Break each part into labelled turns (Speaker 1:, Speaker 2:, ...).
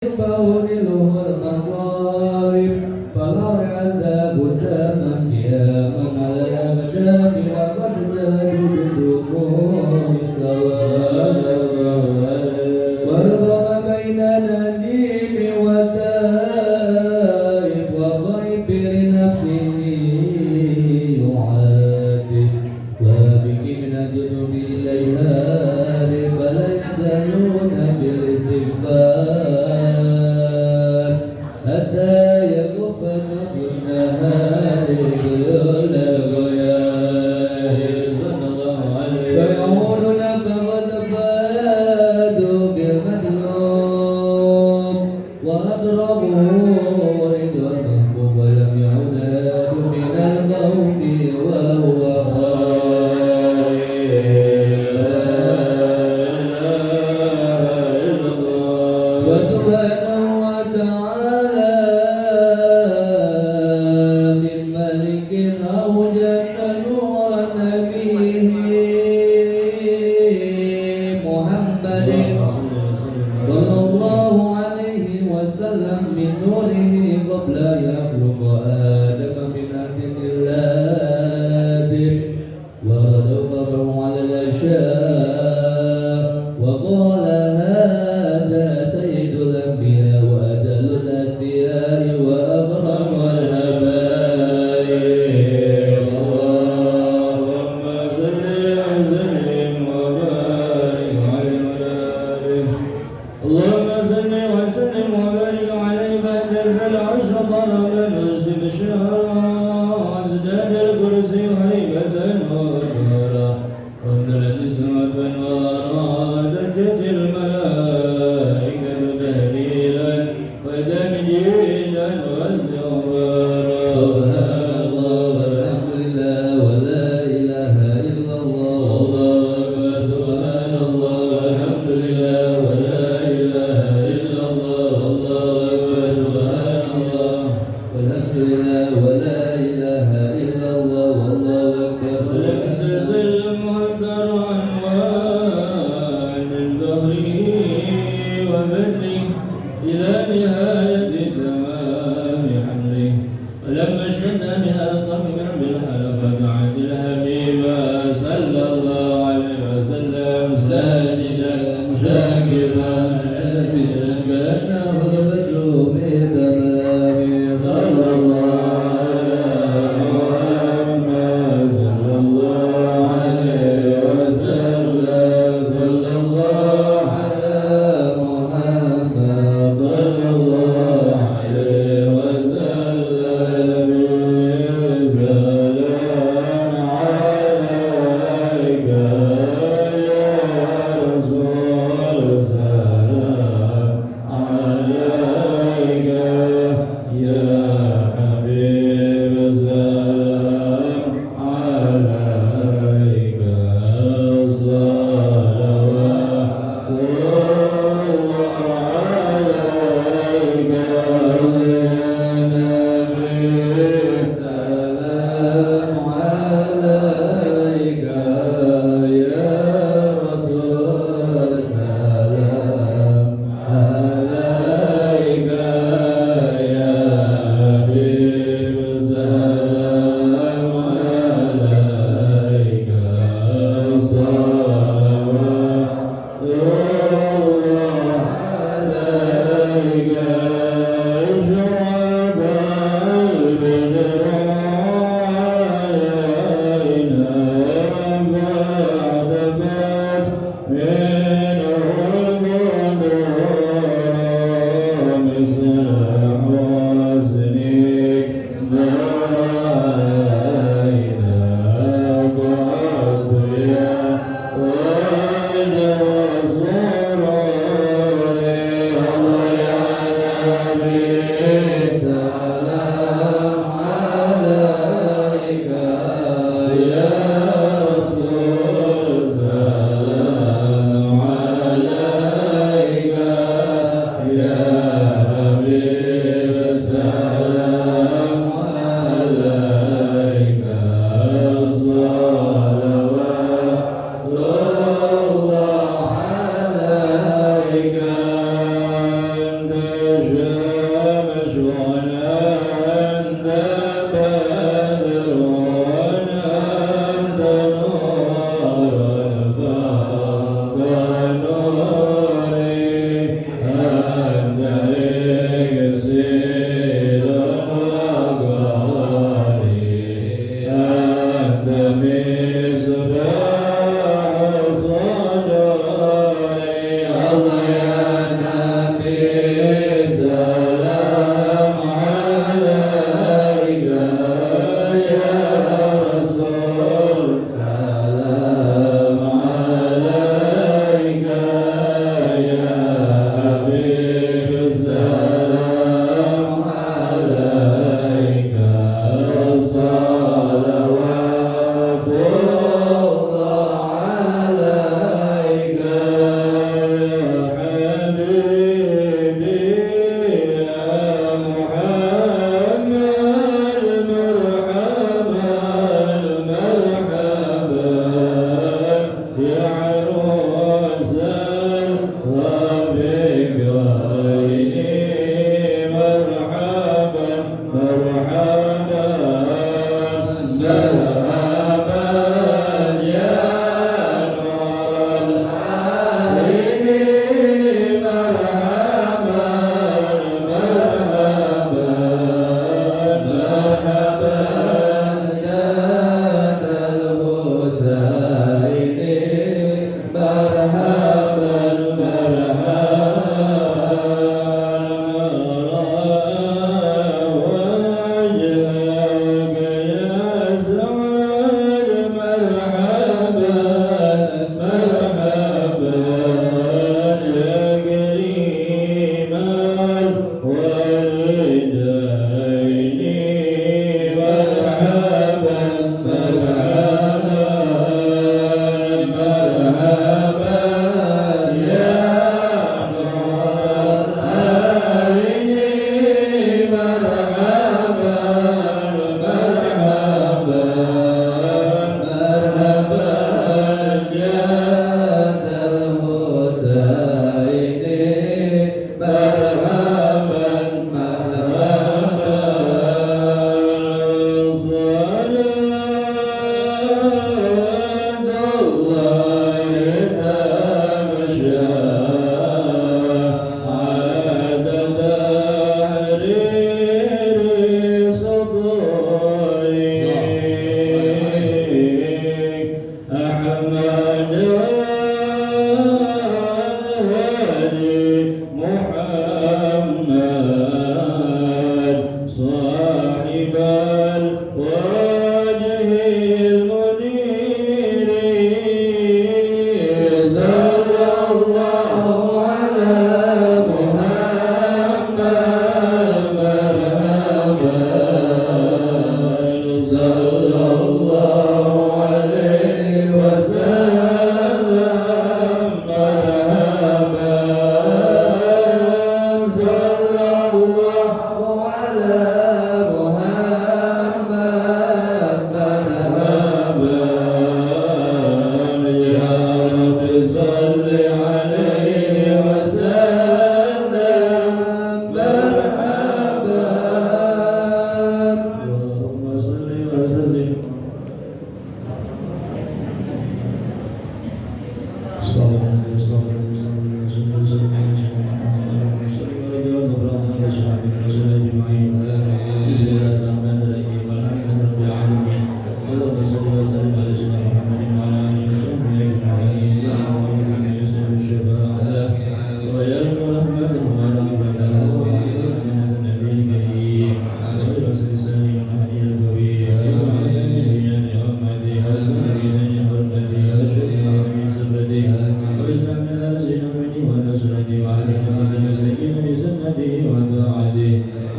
Speaker 1: bahu di luhur maqalib falau ada buddha makia mengalah ada bila qad jadu bidukuh wargama baina nadimi wa taib wa ghaibi li nafsihi yu'adib wa biki min ajunubi ilayha ribala yadaluna bil istighfar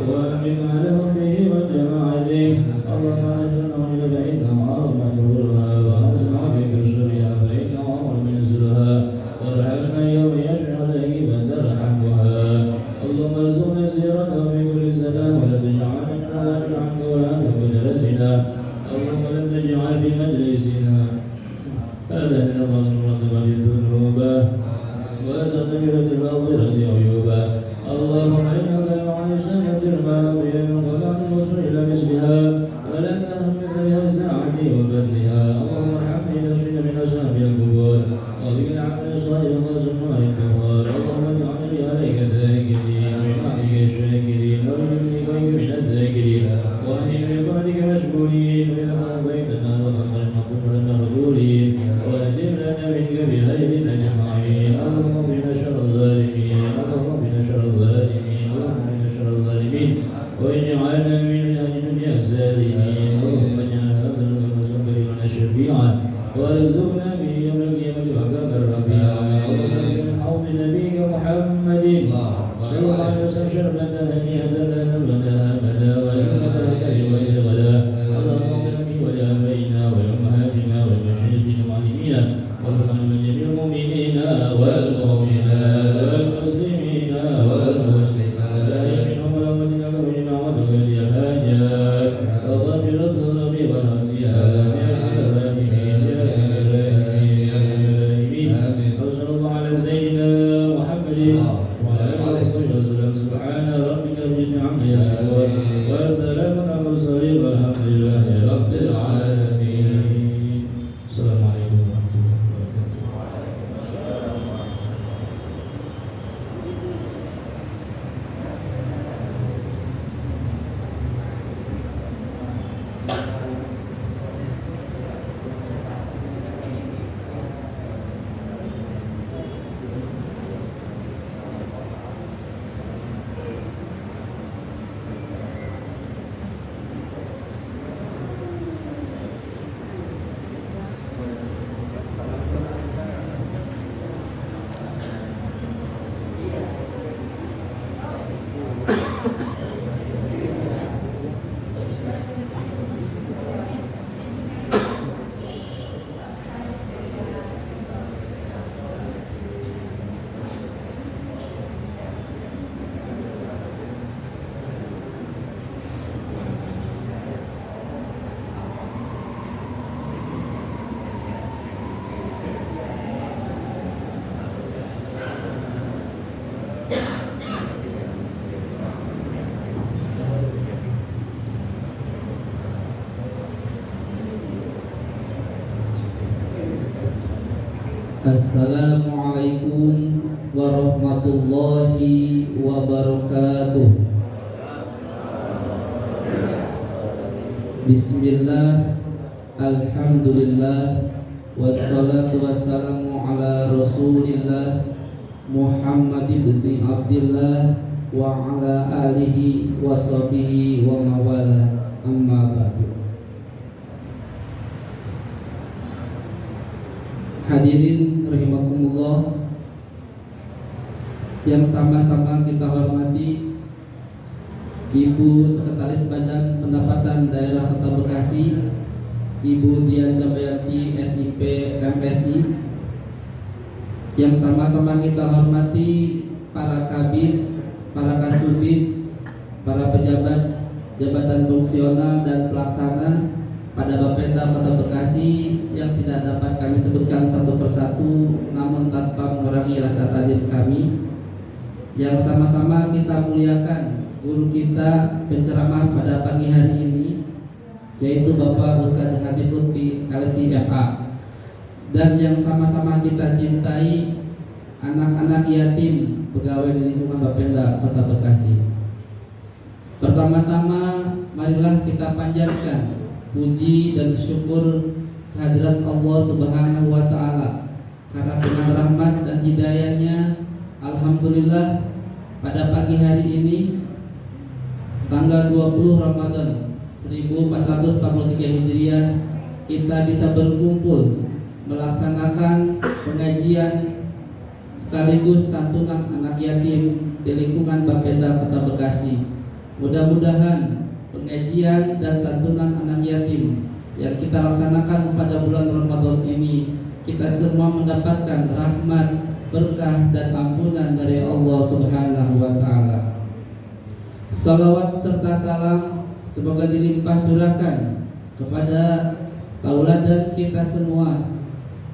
Speaker 2: وآمن على شربة هنيئة لا نبدا أبدا وإنك كريم إذ غدا اللهم اغفر لي ولآبائنا ولأمهاتنا ولمشايخنا ومعلمينا واغفر لجميع المؤمنين والمؤمنات والمسلمين والمسلمات الأحياء منهم والأموات إنك مجمع وتقضي الحاجات وغفر الذنوب والخطيئات بأجل الراحمين وصلى الله على سيدنا محمد وعلى آله وصحبه وسلم سبحان ربك رب العزة عما يصفون وسلام على المرسلين والحمد لله رب العالمين. السلام عليكم ورحمة الله وبركاته.
Speaker 1: Assalamualaikum warahmatullahi wabarakatuh. Bismillah, alhamdulillah, wassalatu wassalamu ala rasulillah Muhammad ibn Abdillah wa ala alihi wa sahbihi wa mawala, amma ba'du. Hadirin rahimakumullah, yang sama-sama kita hormati Ibu Sekretaris Badan Pendapatan Daerah Kota Bekasi, Ibu Dian Damayanti SIP MSI, yang sama-sama kita hormati para kabid, para kasubid, para pejabat jabatan fungsional dan pelaksana pada Bapenda Kota Bekasi yang tidak dapat kami sebutkan satu persatu, namun tanpa mengurangi rasa takdim kami, yang sama-sama kita muliakan guru kita penceramah pada pagi hari ini, yaitu Bapak Ustadz Hadi Lutfi LC FA, dan yang sama-sama kita cintai anak-anak yatim pegawai di lingkungan Bapenda Kota Bekasi. Pertama-tama marilah kita panjatkan puji dan syukur kehadirat Allah Subhanahu wa Ta'ala, karena dengan rahmat dan hidayahnya, alhamdulillah pada pagi hari ini tanggal 20 Ramadan 1443 Hijriah kita bisa berkumpul melaksanakan pengajian sekaligus santunan anak yatim di lingkungan Bapenda Kota Bekasi. Mudah-mudahan pengajian dan santunan anak yatim yang kita laksanakan pada bulan Ramadan ini, kita semua mendapatkan rahmat, berkah dan ampunan dari Allah Subhanahu wa Ta'ala. Salawat serta salam semoga dilimpah curahkan kepada tauladan kita semua,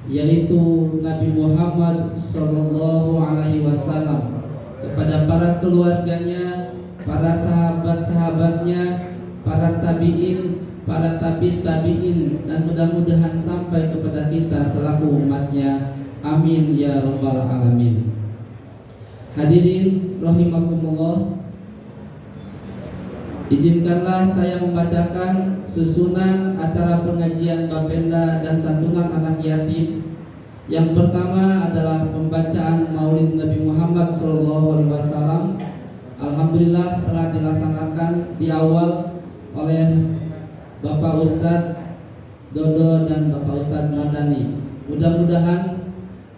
Speaker 1: yaitu Nabi Muhammad Sallallahu Alaihi Wasallam, kepada para keluarganya, para sahabat-sahabatnya, para tabi'in, para tabi'in, dan mudah-mudahan sampai kepada kita selaku umatnya. Amin ya rabbal alamin. Hadirin rahimakumullah, izinkanlah saya membacakan susunan acara pengajian Bapenda dan santunan anak yatim. Yang pertama adalah pembacaan Maulid Nabi Muhammad SAW. Alhamdulillah telah dilaksanakan di awal oleh Bapak Ustadz Dodo dan Bapak Ustadz Mardani. Mudah-mudahan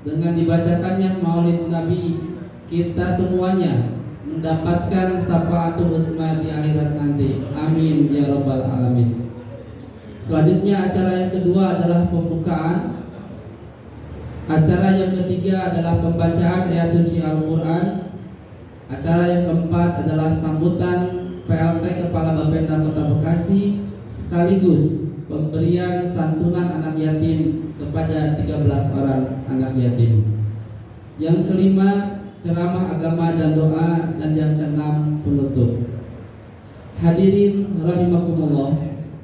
Speaker 1: dengan dibacakannya Maulid Nabi, kita semuanya mendapatkan syafaatul utsma di akhirat nanti. Amin ya rabbal alamin. Selanjutnya acara yang kedua adalah pembukaan. Acara yang ketiga adalah pembacaan ayat suci Al-Quran. Acara yang keempat adalah sambutan PLT Kepala Bapenda Kota Bekasi sekaligus pemberian santunan anak yatim kepada 13 orang anak yatim. Yang kelima ceramah agama dan doa, dan yang keenam penutup. Hadirin rahimakumullah,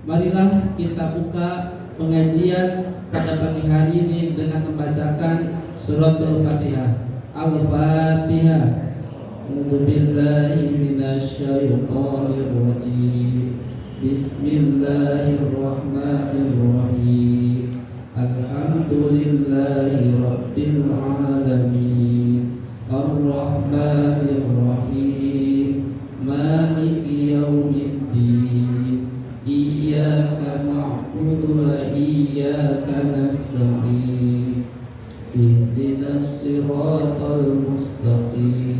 Speaker 1: marilah kita buka pengajian pada pagi hari ini dengan membacakan suratul Fatihah. Al-Fatihah. A'udzu billahi minasyaitonir rajim. Bismillahirrahmanirrahim. Alhamdulillahi rabbil alamin. Ar-Rahmanir-Rahim. Maliki yaumiddin. Iyyaka na'budu wa iyyaka nasta'in. Ihdinas siratal mustaqim.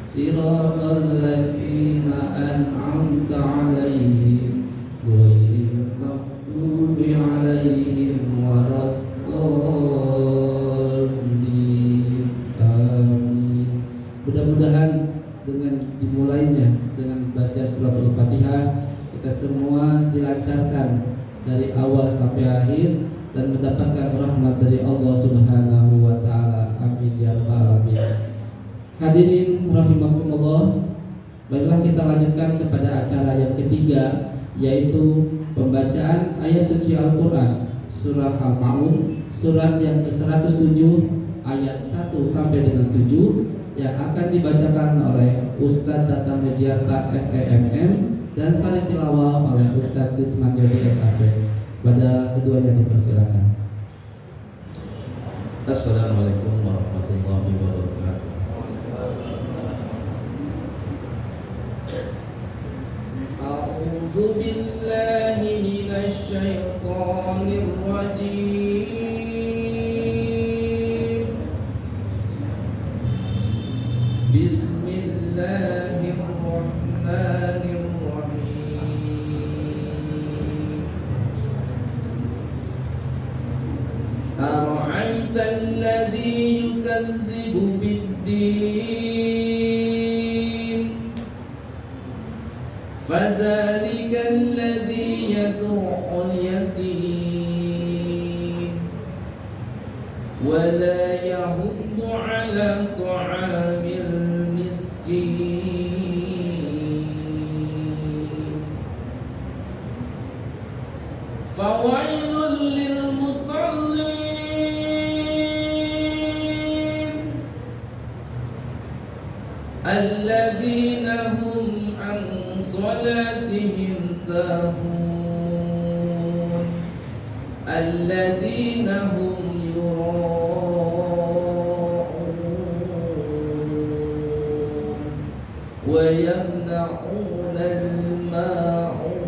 Speaker 1: Siratal ladzina an'amta 'alaihim ghairil maghdubi 'alaihim waladdallin. Amin. Mudah-mudahan dengan dimulainya dengan baca suratul Fatihah, kita semua dilancarkan dari awal sampai akhir dan mendapatkan rahmat dari Allah Subhanahu wa taala. Amin ya rabbal alamin. Hadirin rahimakumullah, baiklah kita lanjutkan kepada acara yang ketiga, yaitu pembacaan ayat suci Al-Quran surah Al-Ma'un, surat yang ke-107 ayat 1 sampai dengan 7, yang akan dibacakan oleh Ustadz Datang Mejiarta SEMM dan salin tilawah oleh Ustadz Kusman Yodi SAP. Pada keduanya dipersilakan.
Speaker 2: Assalamualaikum warahmatullahi wabarakatuh. A'udzu billahi minasy syaithanir rajim. Bismillahirrahmanirrahim. Ara'aita alladzi yukadzibu bid-din, fadzalika alladzi yad'ul yatim wa la yahuddu 'ala ta'amil miskin. Fawailul lil musallin alladzina hum an salatihim sahun alladzina hum yura'un wa yamna'una al-ma'un.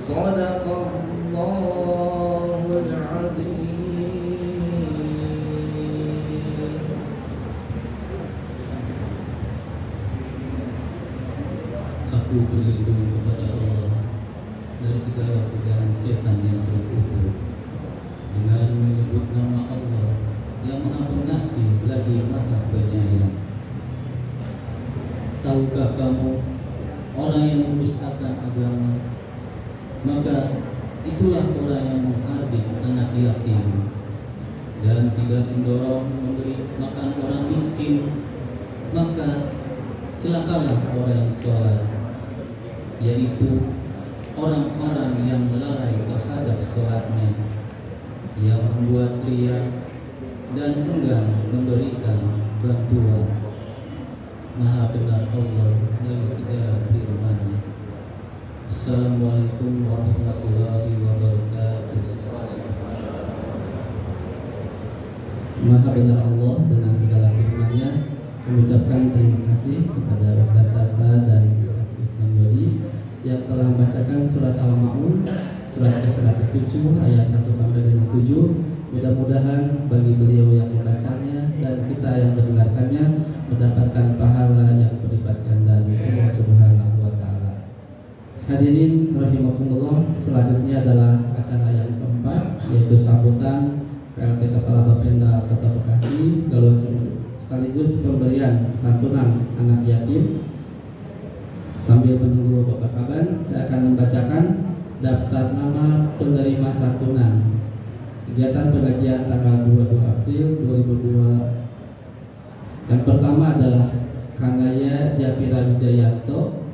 Speaker 2: Sadaqallahul azim.
Speaker 3: Aku berlindung kepada Allah dari segala godaan setan yang terkubur dengan menyebut nama Allah yang Maha Pengasih lagi Maha Penyayang. Tahukah kamu orang yang mendustakan agama, maka itulah orang yang menghardik anak yatim dan tidak mendorong memberi makan orang miskin, maka celakalah orang yang sholat, yaitu orang-orang yang lalai terhadap sholatnya, yang membuat riya dan enggan memberikan bantuan. Maha benar Allah dari segala firman-Nya. Assalamualaikum warahmatullahi wabarakatuh.
Speaker 1: Maha benar Allah dengan segala firman-Nya. Mengucapkan terima kasih kepada Ustadz Tata dan Ustadz Islam Yodi yang telah membacakan surat Al-Ma'un surat ke-107 ayat 1 sampai dengan 7 Mudah-mudahan bagi beliau yang membacanya dan kita yang mendengarkannya mendapatkan pahala yang berlipat ganda dari Allah Subhanahu wa taala. Hadirin rahimakumullah, selanjutnya adalah acara yang keempat, yaitu sambutan PLT Kepala Bapenda Kota Bekasi sekaligus pemberian santunan anak yatim. Sambil menunggu Bapak Kaban, saya akan membacakan daftar nama penerima santunan kegiatan pengajian tanggal 22 April 2002. Yang pertama adalah Kanaya Japira Wijayanto,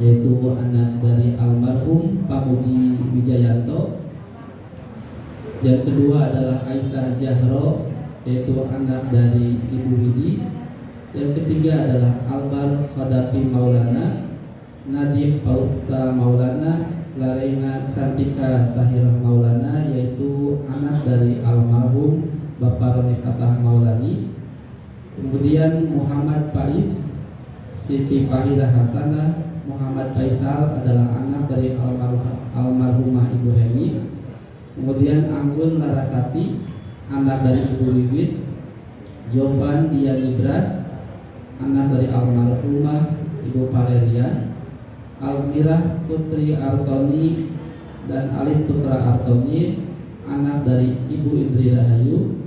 Speaker 1: yaitu anak dari almarhum Pamuji Wijayanto. Yang kedua adalah Aisyah Jahro, yaitu anak dari Ibu Widi. Yang ketiga adalah Albar Khadafi Maulana, Nadif Pausta Maulana, Larena Cantika Sahirah Maulana, yaitu anak dari almarhum Bapak Roni Fatah Maulani. Kemudian Muhammad Faiz, Siti Fahira Hasanah, Muhammad Faisal adalah anak dari almarhumah Ibu Heni. Kemudian Anggun Larasati, anak dari Ibu Wiwit. Jovan Diani Bras, anak dari almarhumah Ibu Valerian. Almirah Putri Artoni dan Alif Putra Artoni, anak dari Ibu Indri Rahayu.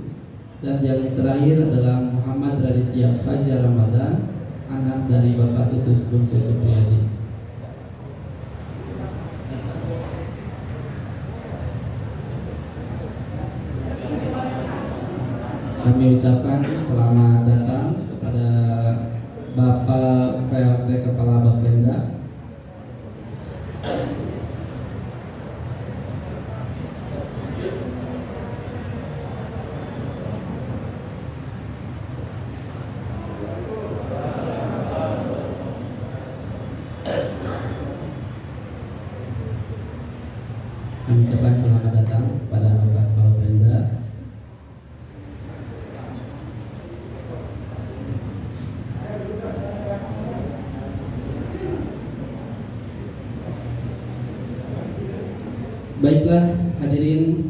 Speaker 1: Dan yang terakhir adalah Muhammad Raditya Fajar Ramadan, anak dari Bapak Tutus Bungsu Supriyadi. Kami ucapkan selamat datang kepada Bapak PLT Kepala Bapenda. Kami ucapkan selamat datang kepada Bapak Kepala Bapenda. Baiklah hadirin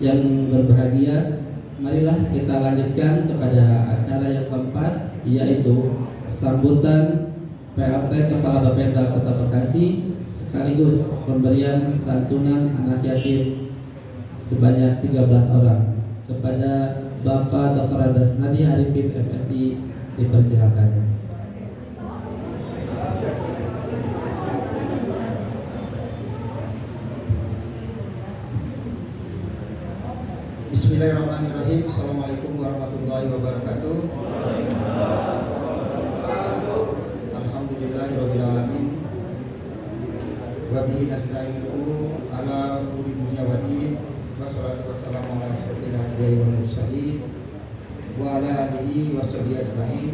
Speaker 1: yang berbahagia, marilah kita lanjutkan kepada acara yang keempat, yaitu sambutan PLT Kepala Bapenda Kota Bekasi sekaligus pemberian santunan anak yatim sebanyak 13 orang kepada Bapak Dr. Andas Nadi Arifin MSI. Dipersilakan.
Speaker 4: Bismillahirrahmanirrahim. Assalamualaikum warahmatullahi wabarakatuh. Alhamdulillahirabbil alamin. Wa bihi nasta'inu ala umuri dunya wa din. Wassalatu wassalamu ala asyrofil anbiya'i wal mursalin wa ala alihi wa sahbihi ajmain.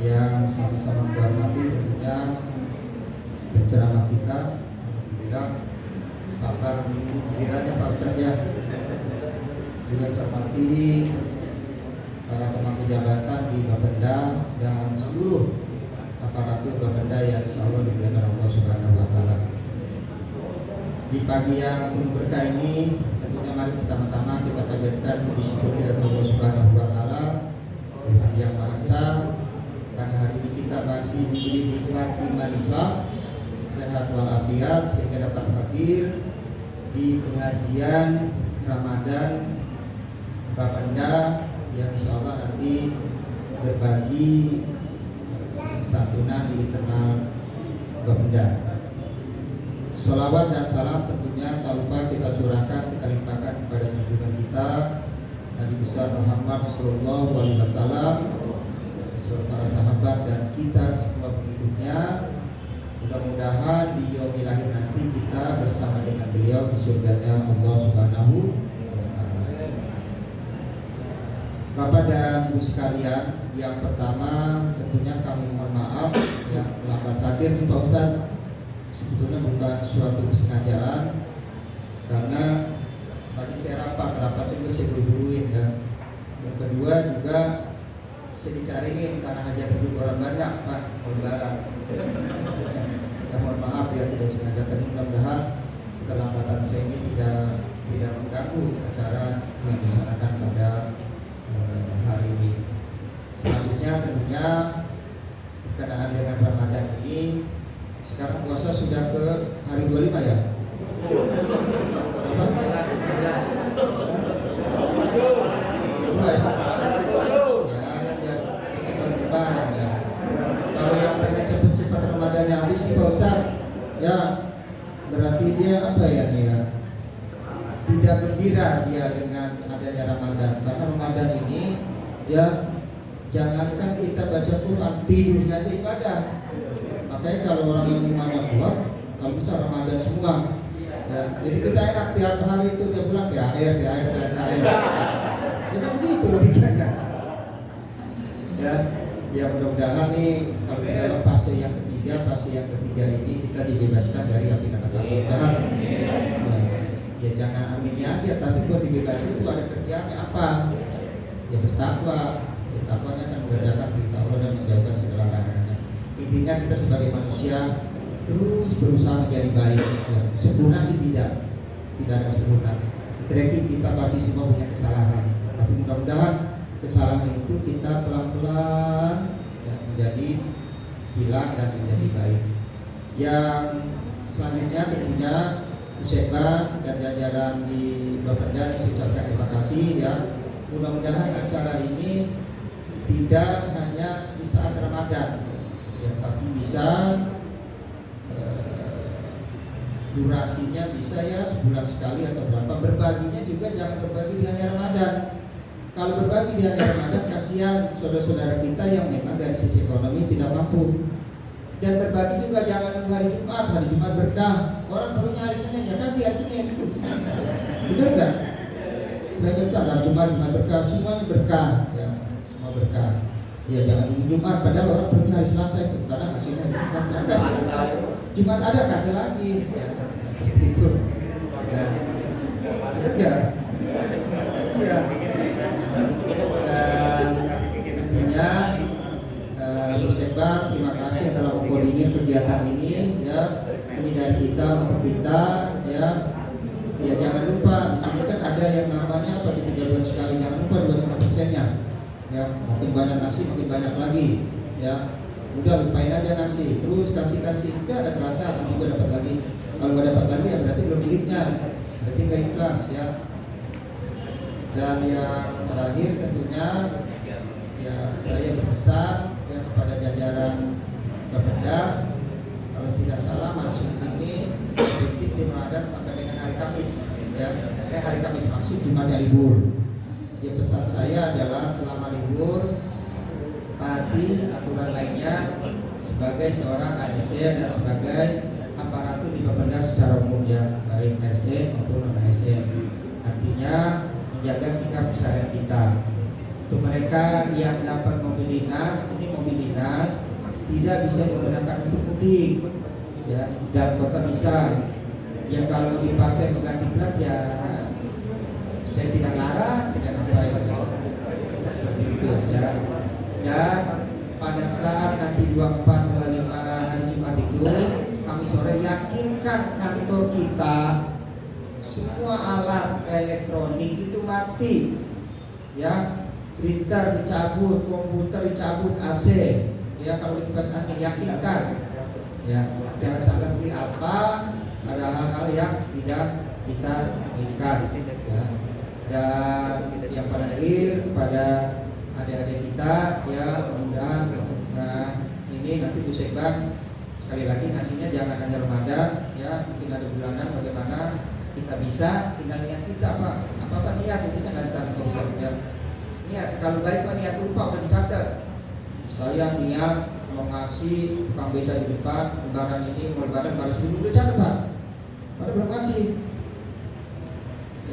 Speaker 4: Yang sama-sama kita hormati tentunya penceramah kita, alhamdulillah sabar kiranya Pak Ustaz ya. Juga saya hormati para pemangku jabatan di Bapenda dan seluruh aparatur Bapenda yang insyaallah dimuliakan Allah Subhanahu wa taala. Di pagi yang penuh berkah ini tentunya mari pertama-tama kita panjatkan puji syukur kepada Allah Subhanahu wa taala, Tuhan yang Maha Esa, karena hari ini kita masih diberi nikmat iman Islam, sehat walafiat sehingga dapat hadir di pengajian Ramadan Bapenda yang insyaallah nanti berbagi santunan di internal Bapenda. Sholawat dan salam tentunya tak lupa kita curahkan, kita limpahkan kepada junjungan kita Nabi besar Muhammad Sallallahu Alaihi Wasallam, para sahabat dan kita semua pengikutnya. Mudah-mudahan di yaumil akhir nanti kita bersama dengan beliau di surganya Allah Subhanahu wa taala. Bapak dan Ibu sekalian, yang pertama tentunya kami mohon maaf yang terlambat hadir di Pak Ustaz. Sebetulnya bukan suatu kesengajaan, karena tadi saya rapat juga saya buru-buruin, dan yang kedua juga saya dicariin karena hajat hidup orang banyak Pak Lebaran. Ya mohon maaf ya tidak sengaja, tapi mudah-mudahan keterlambatan saya ini tidak tidak mengganggu acara yang dilaksanakan pada hari ini. Selanjutnya tentunya berkenaan dengan Ramadan ini, sekarang puasa sudah ke hari 25 ya? Apa? Dua ya? Ya, biar cepat lebaran ya. Kalau yang pengen cepat-cepat Ramadannya habis nih Pak Ustaz, ya berarti dia apa ya nih ya? Tidak gembira dia dengan adanya Ramadan, karena Ramadan ini ya jangankan kita baca Quran, tidurnya aja ibadah. Makanya kalau orang yang imannya kuat, kalau bisa Ramadan semua. Ya, jadi kita enak tiap hari itu tiap bulan THR. Jadi begitu logikanya. Ya mudah-mudahan nih kalau di dalam fase yang ketiga ini kita dibebaskan dari api neraka. Mudah-mudahan. Ya jangan aminnya aja, tapi buat dibebasin itu ada kerjaannya apa? Ya bertakwa. Takwanya akan mengerjakan perintah Allah dan menjauhkan segala larangannya. Intinya kita sebagai manusia terus berusaha menjadi baik. Ya, sempurna sih tidak ada sempurna. Kita pasti semua punya kesalahan, tapi mudah-mudahan kesalahan itu kita pelan-pelan ya, menjadi hilang dan menjadi baik. Yang selanjutnya tentunya Musibah dan jajaran di Bapeda saya ucapkan terima kasih ya. Mudah-mudahan acara ini tidak hanya di saat Ramadan ya, tapi bisa durasinya bisa ya sebulan sekali atau berapa. Berbaginya juga jangan berbagi di hari Ramadan. Kalau berbagi di hari Ramadan kasihan saudara-saudara kita yang memang dari sisi ekonomi tidak mampu. Dan berbagi juga jangan hari Jumat berkah. Orang perlunya hari Senin ya kasih hari Senin. Benar nggak? Banyak kita hari Jumat berkah, semuanya berkah ya. Berkah. Ya jangan Jumat padahal orang pergi hari Selasa itu karena kasihnya Jumat ada kasih lagi ya seperti itu ya benar iya dan tentunya Musibah terima kasih telah mengkoordinir kegiatan ini ya, ini dari kita untuk kita ya jangan lupa di sini kan ada yang namanya apa di 3 bulan sekali, jangan lupa 25%-nya ya, makin banyak nasi makin banyak lagi ya, udah lupain aja nasi terus kasih udah ada kerasa nanti gue dapat lagi, kalau gue dapat lagi ya berarti belum miliknya, berarti gak ikhlas ya. Dan yang terakhir tentunya ya saya berpesan ya kepada jajaran Bapeda, kalau tidak salah masuk ini politik di Ramadan sampai dengan hari Kamis ya, hari Kamis masuk Jumatnya libur. Ya pesan saya adalah selama libur taati aturan lainnya sebagai seorang ASN dan sebagai aparatur di Bapeda secara umum ya, baik ASN maupun non ASN. Artinya menjaga sikap keseharian kita. Untuk mereka yang dapat mobil dinas, ini mobil dinas tidak bisa digunakan untuk mudik ya, dan kota bisa. Ya kalau mau dipakai mengganti plat ya saya tidak larang, tidak apa-apa seperti itu ya. Dan pada saat nanti 24, 25 hari Jumat itu kami sore yakinkan kantor kita semua alat elektronik itu mati ya, printer dicabut, komputer dicabut, AC ya, kalau dikipas angin yakinkan ya, jangan sampai nanti apa ada hal-hal yang tidak kita inginkan ya. Dan yang pada akhir pada adik-adik kita ya, mudah-mudahan ini nanti Musibah sekali lagi ngasihnya jangan hanya Ramadan ya, mungkin ada bulanan bagaimana kita bisa, tinggal niat kita apa niat intinya nggak ditanya Ustaz ya. Niat kalau baik mah niat lupa udah dicatat. Saya niat mau ngasih tukang beca di depan lebaran ini, mau lebaran baru 1.000 udah catat Pak, pada belum kasih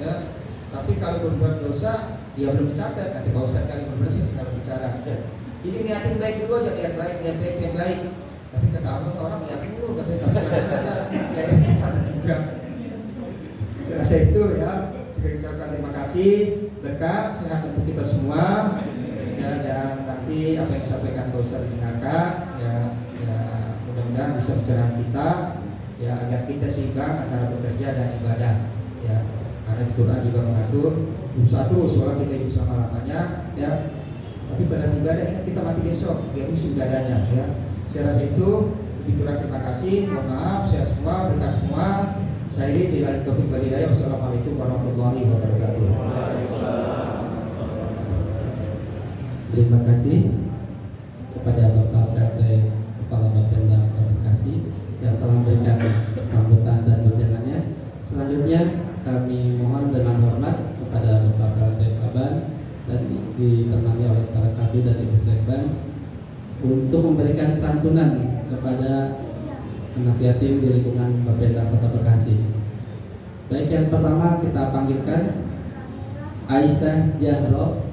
Speaker 4: ya. Tapi kalau berbuat dosa dia belum catat, nanti Pak Ustaz kali berbersih kalau bicara. Jadi niatin baik dulu aja, niat baik. Tapi kata orang niatin dulu katanya, tapi ya ini catat juga. Saya rasa itu ya. Saya ucapkan terima kasih, berkah, sehat untuk kita semua ya, dan nanti apa yang disampaikan Pak Ustaz didengarkan ya, mudah-mudahan bisa mencerahkan kita ya, agar kita seimbang antara bekerja dan ibadah ya. Karena Al-Quran juga mengatur berusaha terus sholat kita berusaha malamnya ya. Tapi pada ibadah ini kita mati besok, ya musuh ibadahnya ya. Saya rasa itu lebih kurang terima kasih. Mohon maaf, saya semua berkah semua. Saya ini bila topik walhidayah. Wassalamualaikum warahmatullahi wabarakatuh.
Speaker 1: Terima kasih kepada Bapak PLT Kepala Bapenda Kota Bekasi yang telah memberikan sambutan dan wejangannya. Selanjutnya kami mohon dengan hormat kepada Bapak PLT Kaban dan ditemani oleh para kabin dan Ibu Sekban untuk memberikan santunan kepada anak yatim di lingkungan Bapenda Kota Bekasi. Baik, yang pertama kita panggilkan Aisyah Jahro,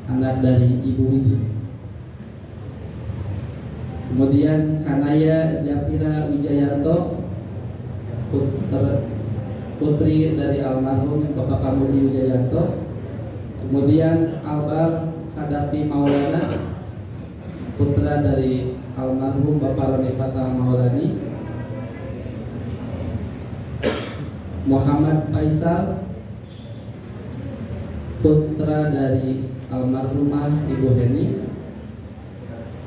Speaker 1: anak dari Ibu Widi. Kemudian Kanaya Japira Wijayanto, putri dari almarhum Bapak Pamuji Wijayanto. Kemudian Albar Hadapi Maulana, putra dari almarhum Bapak Roni Fatah Maulani. Muhammad Faisal, putra dari almarhumah Ibu Heni.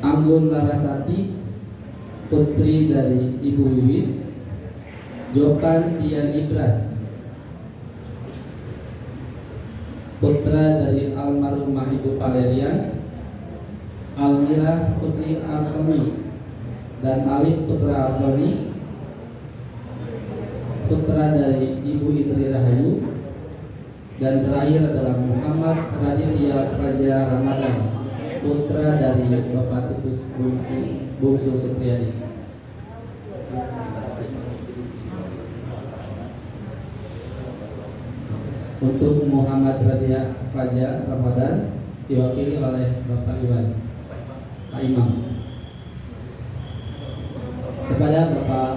Speaker 1: Anggun Larasati, putri dari Ibu Wiwit. Jopan Dian Ibras, putra dari almarhumah Ibu Valerian. Almira putri Artoni dan Alif putra Artoni, putra dari Ibu Idri Rahayu. Dan terakhir adalah Muhammad Raditya Fajar Ramadan, putra dari Bapak Titus Bungsu Supriyadi. Untuk Muhammad Raditya Fajar Ramadan diwakili oleh Bapak Iwan Pak Imam. Kepada Bapak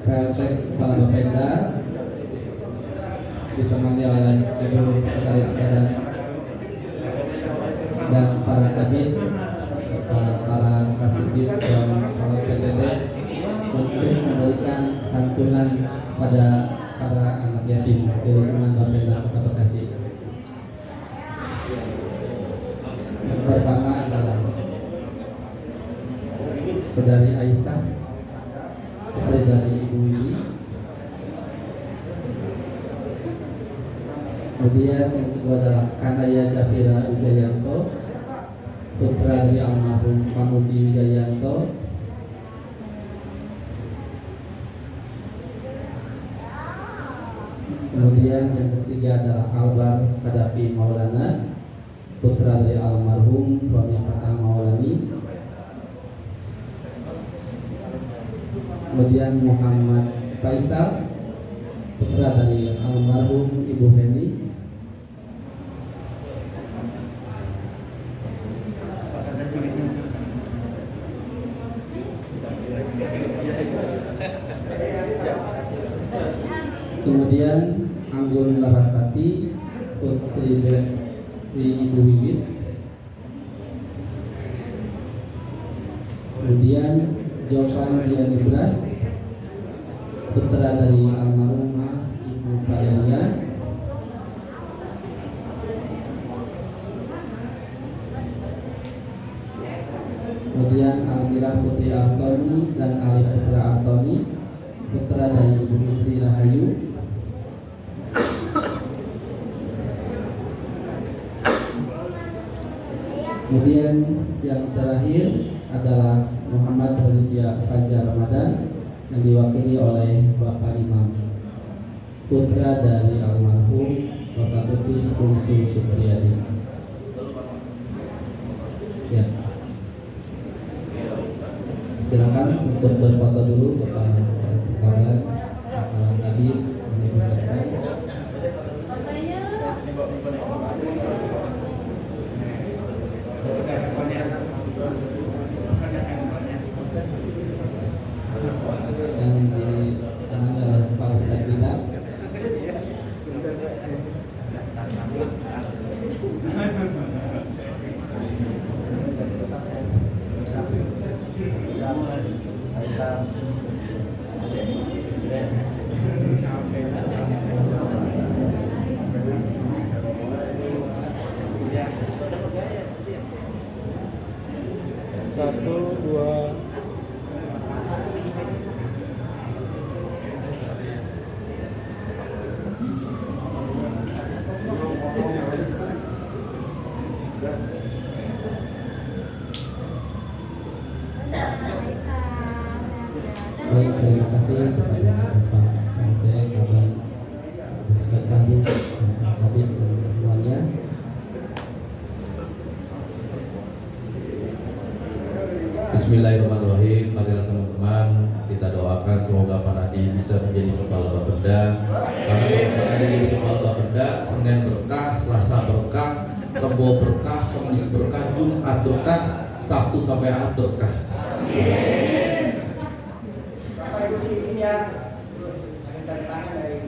Speaker 1: PLT Kepala Bapenda ditemani oleh Ibu Sekretaris Badan dan para kabin serta para kasubdit dan para PTT untuk memberikan santunan kepada para anak yatim di lingkungan Bapenda Kota Bekasi. Yang pertama adalah Saudari Aisyah, putri dari Ibu Wiwi. Kemudian yang kedua adalah Kanaya Japira Wijayanto, putra dari almarhum Pamuji Wijayanto. Kemudian yang ketiga adalah Albar Hadapi Maulana, putra dari almarhum Roni Fatah Maulani. Kemudian Muhammad Faisal, putra dari almarhum Ibu Heni. Kemudian Anggun Larasati, putri dari Ibu Wiwit. Kemudian Jopan Dian Ibras, putra dari almarhumah Ibu Valerian. Kemudian Almira putri Artoni dan Alif putra Artoni, putra dari Ibu Idri Rahayu. Kemudian yang terakhir adalah Muhammad Raditya Fajar Ramadan yang diwakili oleh Bapak Imam, putra dari almarhum Bapak Titus Bungsu Supriyadi. Ya, silakan untuk berfoto dulu Bapak Kawan, Bapak Nabi, Ibu Sekretari. Yang di tangan adalah Pak Ustadz Dina.
Speaker 5: Satu, dua.
Speaker 3: Baik, terima kasih kepada Bapak RT, Kabar, Sekretaris, dan Kabin dan semuanya.
Speaker 2: Bismillahirrahmanirrahim. Marilah teman-teman kita doakan semoga Pak Nadi bisa menjadi kepala Bapeda. Karena kalau Pak Nadi jadi kepala Bapeda, Senin berkah, Selasa berkah, Rebo berkah, Kamis berkah, Jumat berkah, Sabtu sampai Ahad berkah.
Speaker 6: Bapak Ibu sini ya. Dari tangan dari.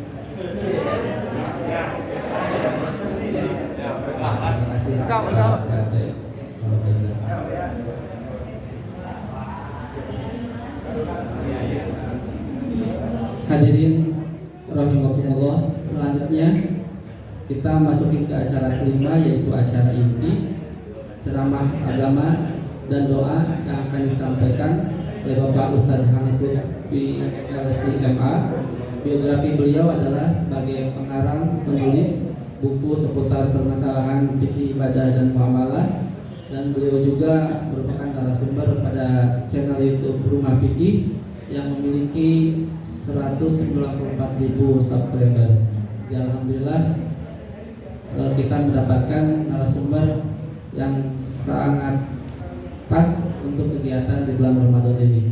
Speaker 3: Terima kasih Pak RT.
Speaker 1: Hadirin rahimakumullah, selanjutnya kita masuki ke acara kelima, yaitu acara inti ceramah agama dan doa yang akan disampaikan oleh Bapak Ustadz Hanifud PLCMA. Biografi beliau adalah sebagai pengarang penulis buku seputar permasalahan fikih ibadah dan muamalah, dan beliau juga merupakan narasumber pada channel YouTube Rumah Fikih yang memiliki 194.000 subscriber. Ya, alhamdulillah kita mendapatkan narasumber yang sangat pas untuk kegiatan di bulan Ramadan ini.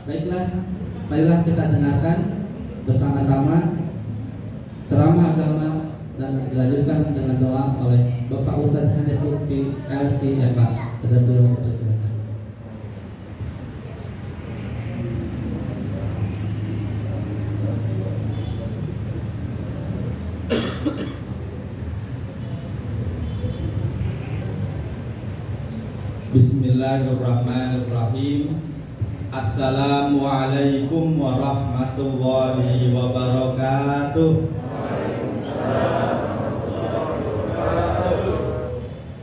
Speaker 1: Baiklah, marilah kita dengarkan bersama-sama ceramah agama dan dilanjutkan dengan doa oleh Bapak Ustadz Hanifud PLCMA. Kepada beliau persilakan.
Speaker 7: Bismillahirrahmanirrahim. Assalamualaikum warahmatullahi wabarakatuh.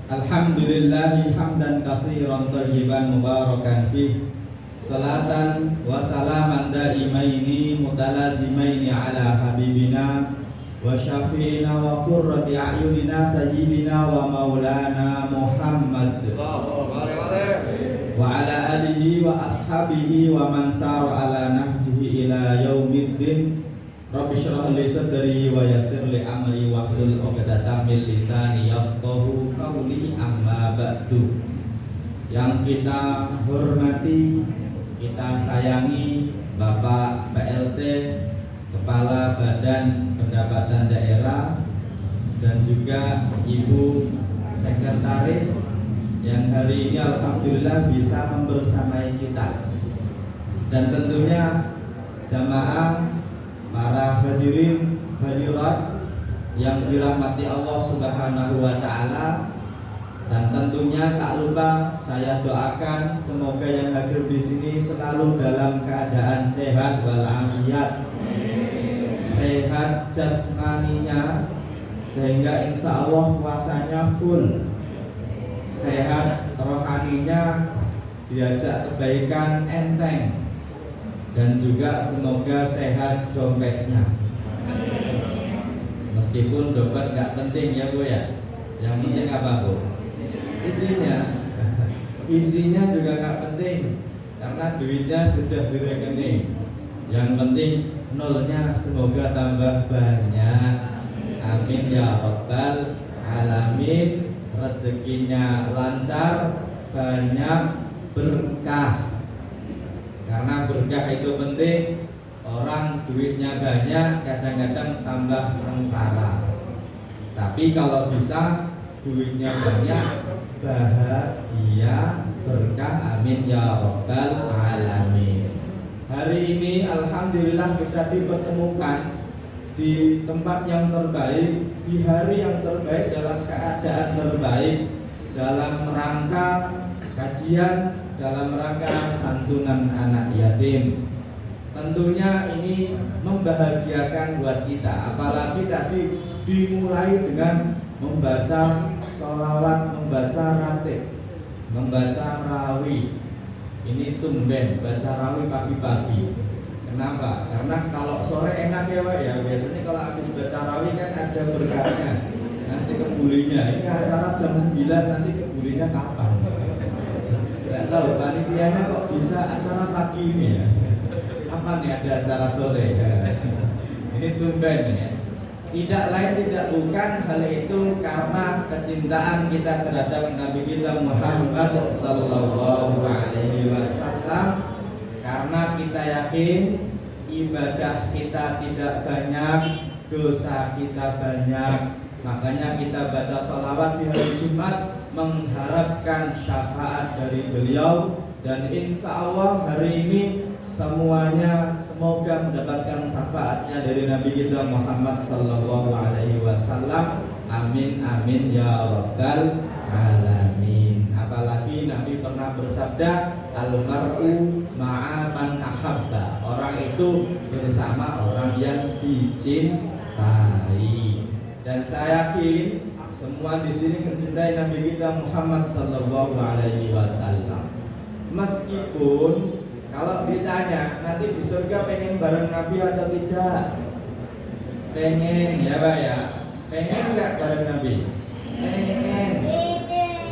Speaker 7: Alhamdulillahi hamdan katsiran thayyiban mubarakan fih. Salatan wa salaman daimaini mutalazimaini ala habibina wa syafi'ina wa qurrati a'yunina sayyidina wa maulana Muhammad wa ala alihi wa ashabihi wa man sara ala nahjihi ila yaumiddin. Rabbi shrah li sadri wa yassir li amri wa hlul 'uqdatam min lisani yafqahu qawli, amma ba'du. Yang kita hormati, kita sayangi Bapak PLT, Kepala Badan Pendapatan Daerah, dan juga Ibu Sekretaris yang hari ini alhamdulillah bisa membersamai kita, dan tentunya jamaah, para hadirin hadirat yang dirahmati Allah Subhanahu wa taala. Dan tentunya tak lupa saya doakan semoga yang hadir di sini selalu dalam keadaan sehat walafiat, sehat jasmaninya sehingga insya Allah puasanya full, sehat rohaninya diajak kebaikan enteng, dan juga semoga sehat dompetnya. Meskipun dompet nggak penting ya Bu ya, yang penting apa Bu? Isinya. Isinya juga nggak penting karena duitnya sudah di rekening. Yang penting nolnya semoga tambah banyak. Amin ya rabbal alamin. Rezekinya lancar, banyak berkah. Karena berkah itu penting. Orang duitnya banyak kadang-kadang tambah sengsara. Tapi kalau bisa duitnya banyak, bahagia, berkah, amin ya rabbal alamin. Hari ini alhamdulillah kita dipertemukan di tempat yang terbaik, di hari yang terbaik, dalam keadaan terbaik, dalam rangka kajian, dalam rangka santunan anak yatim. Tentunya ini membahagiakan buat kita, apalagi tadi dimulai dengan membaca sholawat, membaca ratib, membaca rawi, Ini tumben baca rawih pagi-pagi. Kenapa? Karena kalau sore enak ya Pak ya. Biasanya kalau habis baca rawih kan ada berkahnya, nasi kebulinya. Ini acara jam 9, nanti kebulinya kapan? Nggak tahu panitianya kok bisa acara pagi ini ya. Kapan nih ada acara sore ya? Ini tumben ya. Tidak lain tidak bukan hal itu karena kecintaan kita terhadap Nabi kita Muhammad sallallahu alaihi wasallam. Karena kita yakin ibadah kita tidak banyak, dosa kita banyak, makanya kita baca sholawat di hari Jumat mengharapkan syafaat dari beliau. Dan insya Allah hari ini semuanya semoga mendapatkan syafaatnya dari Nabi kita Muhammad sallallahu alaihi wasallam. Amin amin ya rabbal alamin. Apalagi Nabi pernah bersabda, al-mar'u ma'a man ahabba. Orang itu bersama orang yang dicintai. Dan saya yakin semua di sini mencintai Nabi kita Muhammad sallallahu alaihi wasallam. Meskipun kalau ditanya nanti di surga pengen bareng Nabi atau tidak? Pengen ya Pak ya. Pengen nggak bareng Nabi? Pengen.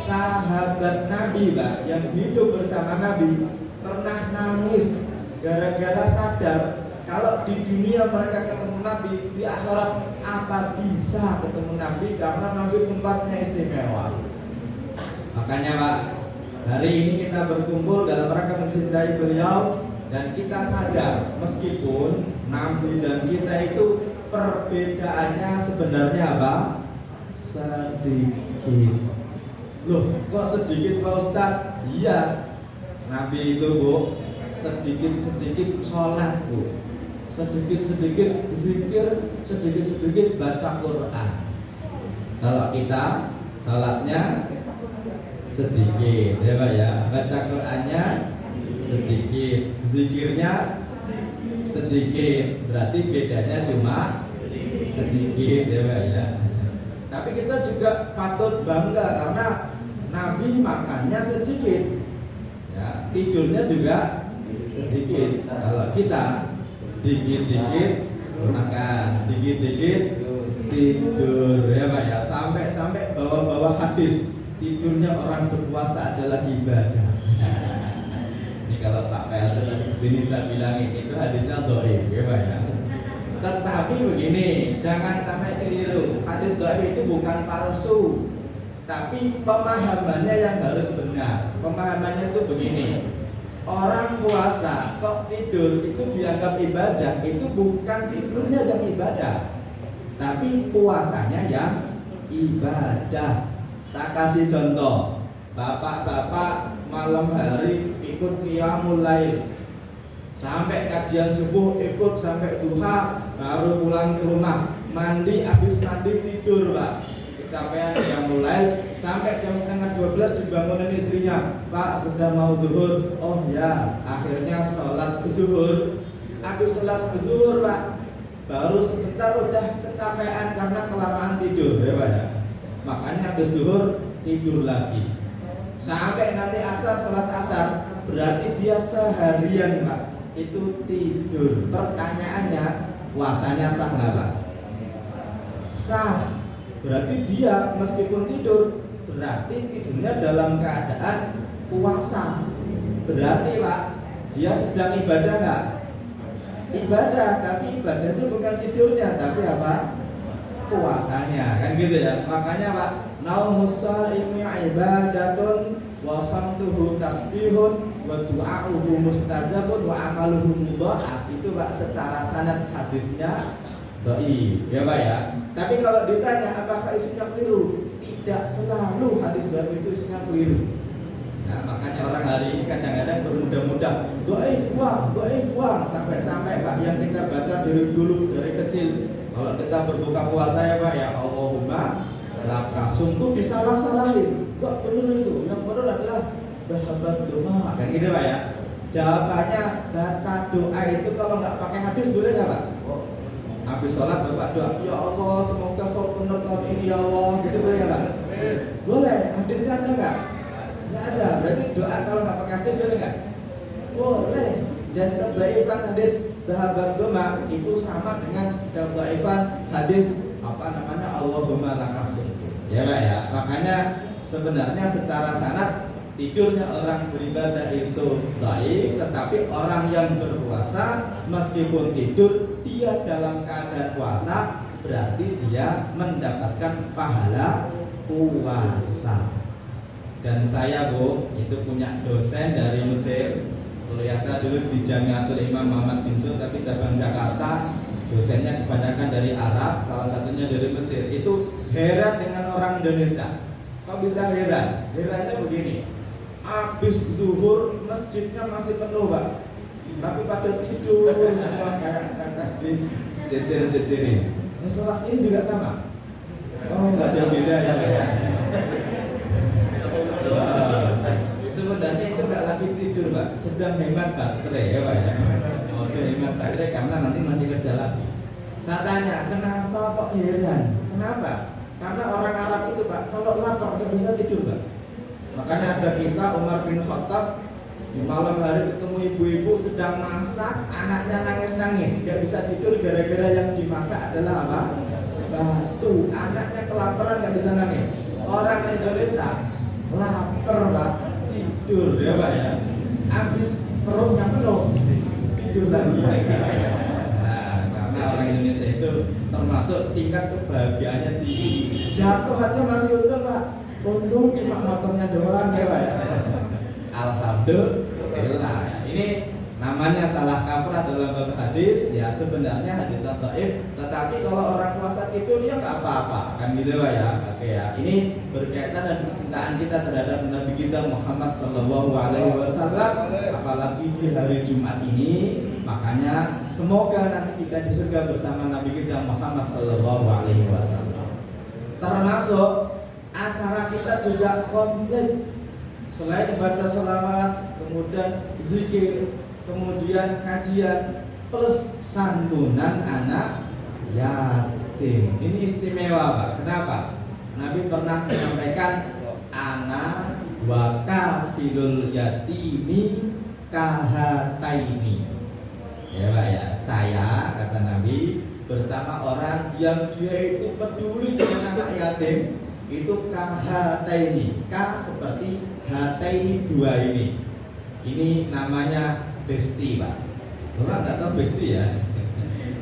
Speaker 7: Sahabat Nabi Pak yang hidup bersama Nabi pernah nangis gara-gara sadar kalau di dunia mereka ketemu Nabi, di akhirat apa bisa ketemu Nabi karena Nabi tempatnya istimewa. Makanya Pak, hari ini kita berkumpul dalam rangka mencintai beliau dan kita sadar meskipun Nabi dan kita itu perbedaannya sebenarnya apa? Sedikit. Loh, kok sedikit Pak Ustadz? Iya, Nabi itu Bu sedikit-sedikit sholat Bu, sedikit-sedikit zikir, sedikit-sedikit baca Quran. Kalau kita sholatnya sedikit ya Pak ya, baca Qurannya sedikit, zikirnya sedikit, berarti bedanya cuma sedikit ya Pak ya. Tapi kita juga patut bangga karena Nabi makannya sedikit ya, tidurnya juga sedikit. Kalau kita dikit-dikit makan, dikit-dikit tidur ya Pak ya, sampai bawa-bawa hadis tidurnya orang berpuasa adalah ibadah. Ini kalau Pak PLT tadi kesini saya bilang itu hadisnya dhaif ya Pak ya. Tetapi begini, jangan sampai keliru. Hadis dhaif itu bukan palsu, tapi pemahamannya yang harus benar. Pemahamannya itu begini. Orang puasa kok tidur itu dianggap ibadah, itu bukan tidurnya yang ibadah, tapi puasanya yang ibadah. Saya kasih contoh, bapak-bapak malam hari ikut qiyamul lail, sampai kajian subuh ikut sampai duha, baru pulang ke rumah, mandi, habis mandi tidur Pak, kecapean qiyamul lail, sampai jam 11:30 dibangunin istrinya, Pak sudah mau zuhur. Oh ya, akhirnya sholat zuhur. Habis sholat zuhur Pak, baru sebentar udah kecapean karena kelamaan tidur ya Pak ya. Makanya habis zuhur tidur lagi sampai nanti asar, sholat asar, berarti dia seharian Pak itu tidur. Pertanyaannya, puasanya sah nggak Pak? Sah. Berarti dia meskipun tidur, berarti tidurnya dalam keadaan puasa. Berarti Pak, dia sedang ibadah nggak? Ibadah, tapi ibadahnya bukan tidurnya, tapi apa? Puasanya, kan gitu ya. Makanya Pak, naumus shaimi ibadatun wa samtuhu tasbihun wa du'a'uhu mustajabun wa amaluhu mudha'af. Itu Pak secara sanad hadisnya dhaif ya Pak ya. Tapi kalau ditanya apakah isinya keliru? Tidak selalu hadis dhaif itu isinya keliru. Nah, makanya orang hari ini kadang-kadang bermudah-mudah dhaif buang sampai Pak yang kita baca dari dulu dari kecil. Kalau kita berbuka puasa ya Pak ya, Allahumma lakasum tuh disalah-salahin. Wah bener itu, yang bener adalah dahabat doa, kan gitu Pak ya. Jawabannya baca doa itu kalau nggak pakai hadis boleh nggak Pak? Habis sholat Bapak doa, ya Allah semoga benar tahun ini ya Allah, gitu boleh nggak Pak? Boleh. Hadisnya ada nggak? Nggak ada. Berarti doa kalau nggak pakai hadis boleh nggak? Boleh. Dan kedhaifan hadis dhahabat doma itu sama dengan kedhaifan hadis Allahumma lakasum. Ya Pak ya. Makanya sebenarnya secara sanad tidurnya orang beribadah itu dhaif, tetapi orang yang berpuasa meskipun tidur dia dalam keadaan puasa berarti dia mendapatkan pahala puasa. Dan saya Bu, itu punya dosen dari Mesir. Kuliah saya dulu di Jamiatul Imam Muhammad bin Sul, tapi cabang Jakarta. Dosennya kebanyakan dari Arab, salah satunya dari Mesir. Itu heran dengan orang Indonesia. Kok bisa heran? Herannya begini. Habis zuhur masjidnya masih penuh Pak, tapi pada tidur semua kayak kantas di jejer-jejerin. Sholat ini juga sama. Oh nggak jauh beda ya Pak ya. Sebenarnya itu nggak lagi tidur Pak, sedang hemat baterai ya Pak ya. Mode hemat baterai karena nanti masih kerja lagi. Saya tanya, kenapa kok heran? Kenapa? Karena orang Arab itu Pak, kalau lapar nggak bisa tidur Pak. Makanya ada kisah Umar bin Khattab di malam hari ketemu ibu-ibu sedang masak, anaknya nangis-nangis, nggak bisa tidur gara-gara yang dimasak adalah apa? Batu. Anaknya kelaparan nggak bisa nangis. Orang Indonesia lapar Pak, tidur ya Pak ya. Habis perutnya penuh, tidur lagi. Nah, karena orang Indonesia itu termasuk tingkat kebahagiaannya tinggi. Jatuh aja masih untung Pak. Untung cuma motornya doang ya Pak ya. Alhamdulillah. Ini namanya salah kaprah dalam bab hadis. Ya sebenarnya hadis dhaif, tetapi kalau orang puasa tidur ya nggak apa-apa kan gitu Pak ya. Oke ya. Ini berkaitan dengan kecintaan kita terhadap Nabi kita Muhammad SAW. Apalagi di hari Jumat ini. Makanya semoga nanti kita di surga bersama Nabi kita Muhammad SAW. Termasuk acara kita juga komplit. Selain baca sholawat, kemudian zikir, kemudian kajian, plus santunan anak yatim. Ini istimewa Pak. Kenapa? Nabi pernah menyampaikan ana wa kafilul yatimi kahataini. Ya Pak ya, saya kata Nabi bersama orang yang dia itu peduli dengan anak yatim itu kahataini. Ka seperti hataini dua ini. Ini namanya besti Pak. Orang nggak tahu besti ya.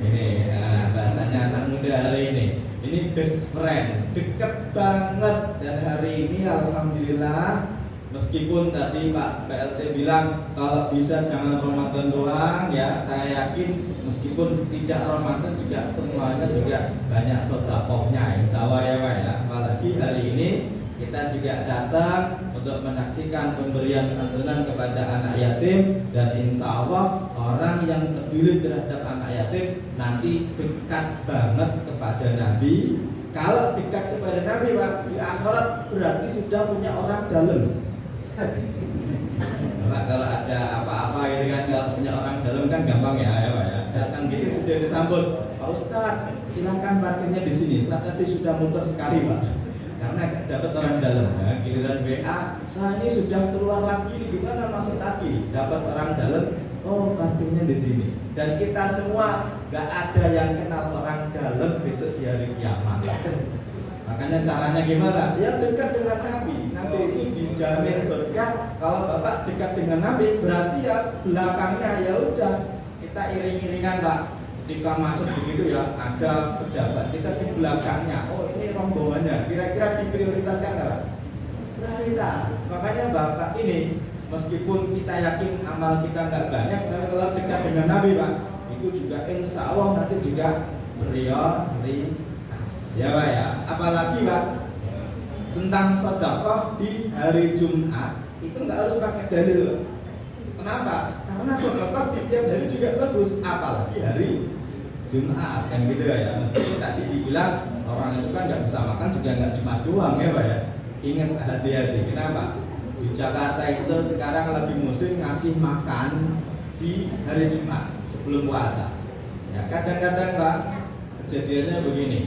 Speaker 7: Ini bahasanya anak muda hari ini. Ini best friend, deket banget. Dan hari ini alhamdulillah, meskipun tadi Pak PLT bilang kalau bisa jangan Ramadan doang ya, saya yakin meskipun tidak Ramadan juga semuanya juga banyak sedekahnya insya Allah ya Pak ya. Apalagi hari ini kita juga datang untuk menyaksikan pemberian santunan kepada anak yatim, dan insya Allah orang yang peduli terhadap anak yatim nanti dekat banget kepada Nabi. Kalau dekat kepada Nabi Pak, di akhirat berarti sudah punya orang dalam. Nah, kalau ada apa-apa gitu kan, kalau punya orang dalam kan gampang ya Pak ya. Datang gitu sudah disambut, Pak Ustadz silakan parkirnya di sini. Saya tadi sudah muter sekali Pak, karena dapat orang dalam. Ya, giliran WA, saya ini sudah keluar lagi, gimana masuk lagi? Dapat orang dalam, oh parkirnya di sini. Dan kita semua nggak ada yang kenal orang dalam besok di hari kiamat. Makanya caranya gimana? Ya dekat dengan Nabi. Nabi itu dijamin surga. Kalau Bapak dekat dengan Nabi, berarti ya belakangnya ya udah kita iring-iringan Pak. Ketika macet begitu ya, ada pejabat, kita di belakangnya. Oh ini rombongannya. Kira-kira diprioritaskan nggak Pak? Prioritas. Makanya Bapak ini meskipun kita yakin amal kita nggak banyak, tapi kalau dekat dengan Nabi Pak, itu juga insya Allah nanti juga prioritas. Ya Pak ya, apalagi Pak tentang sedekah di hari Jumat itu nggak harus pakai dalil. Kenapa? Karena sedekah di tiap hari juga bagus, apalagi hari Jumat kan gitu ya. Meskipun tadi dibilang orang itu kan nggak bisa makan juga nggak cuma doang ya Pak ya. Ingat hati-hati. Kenapa? Di Jakarta itu sekarang lagi musim ngasih makan di hari Jumat sebelum puasa. Ya kadang-kadang Pak kejadiannya begini.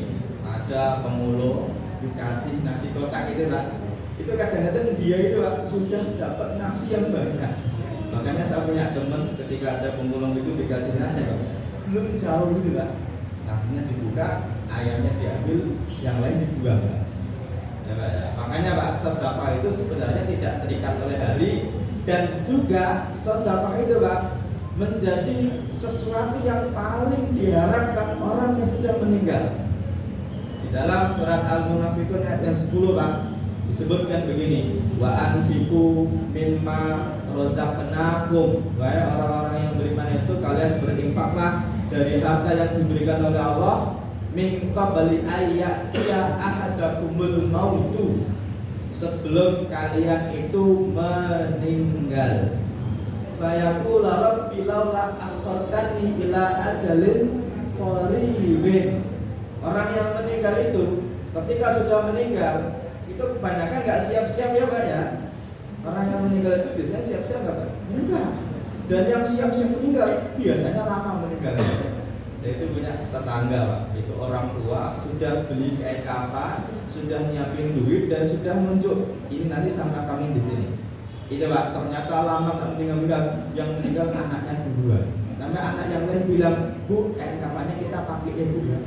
Speaker 7: Ada pemulung dikasih nasi kotak itu Pak, itu kadang-kadang dia itu Pak, sudah dapat nasi yang banyak, Makanya saya punya teman ketika ada pemulung itu dikasih nasi, Pak. Belum jauh gitu, Pak. Nasinya dibuka, ayamnya diambil, yang lain dibuang, Pak. Ya, Pak, ya. Makanya Pak, sedekah itu sebenarnya tidak terikat oleh hari, dan juga sedekah itu Pak menjadi sesuatu yang paling diharapkan orang yang sudah meninggal. Di dalam surat Al-Munafiqun ayat yang 10 Pak disebutkan begini, wa anfiqu mimma razaqnakum, wahai orang-orang yang beriman itu kalian berinfaklah dari harta yang diberikan oleh Allah, min qabli ayya ahadakumul mautu, sebelum kalian itu meninggal. Fayaqul rabbi laula akhartani ila ajalin qaribin. Orang yang meninggal itu ketika sudah meninggal itu kebanyakan nggak siap-siap ya Pak ya. Orang yang meninggal itu biasanya siap-siap nggak Pak? Enggak. Dan yang siap-siap meninggal biasanya lama meninggal. Saya itu punya tetangga Pak, itu orang tua sudah beli kain kafan, sudah nyiapin duit dan sudah muncul. Ini nanti sama kami di sini. Itu Pak, ternyata lama gak meninggal, yang meninggal anaknya duluan. Sampai anak yang lain bilang, Bu, kain kafannya kita pakai ya Bu ya.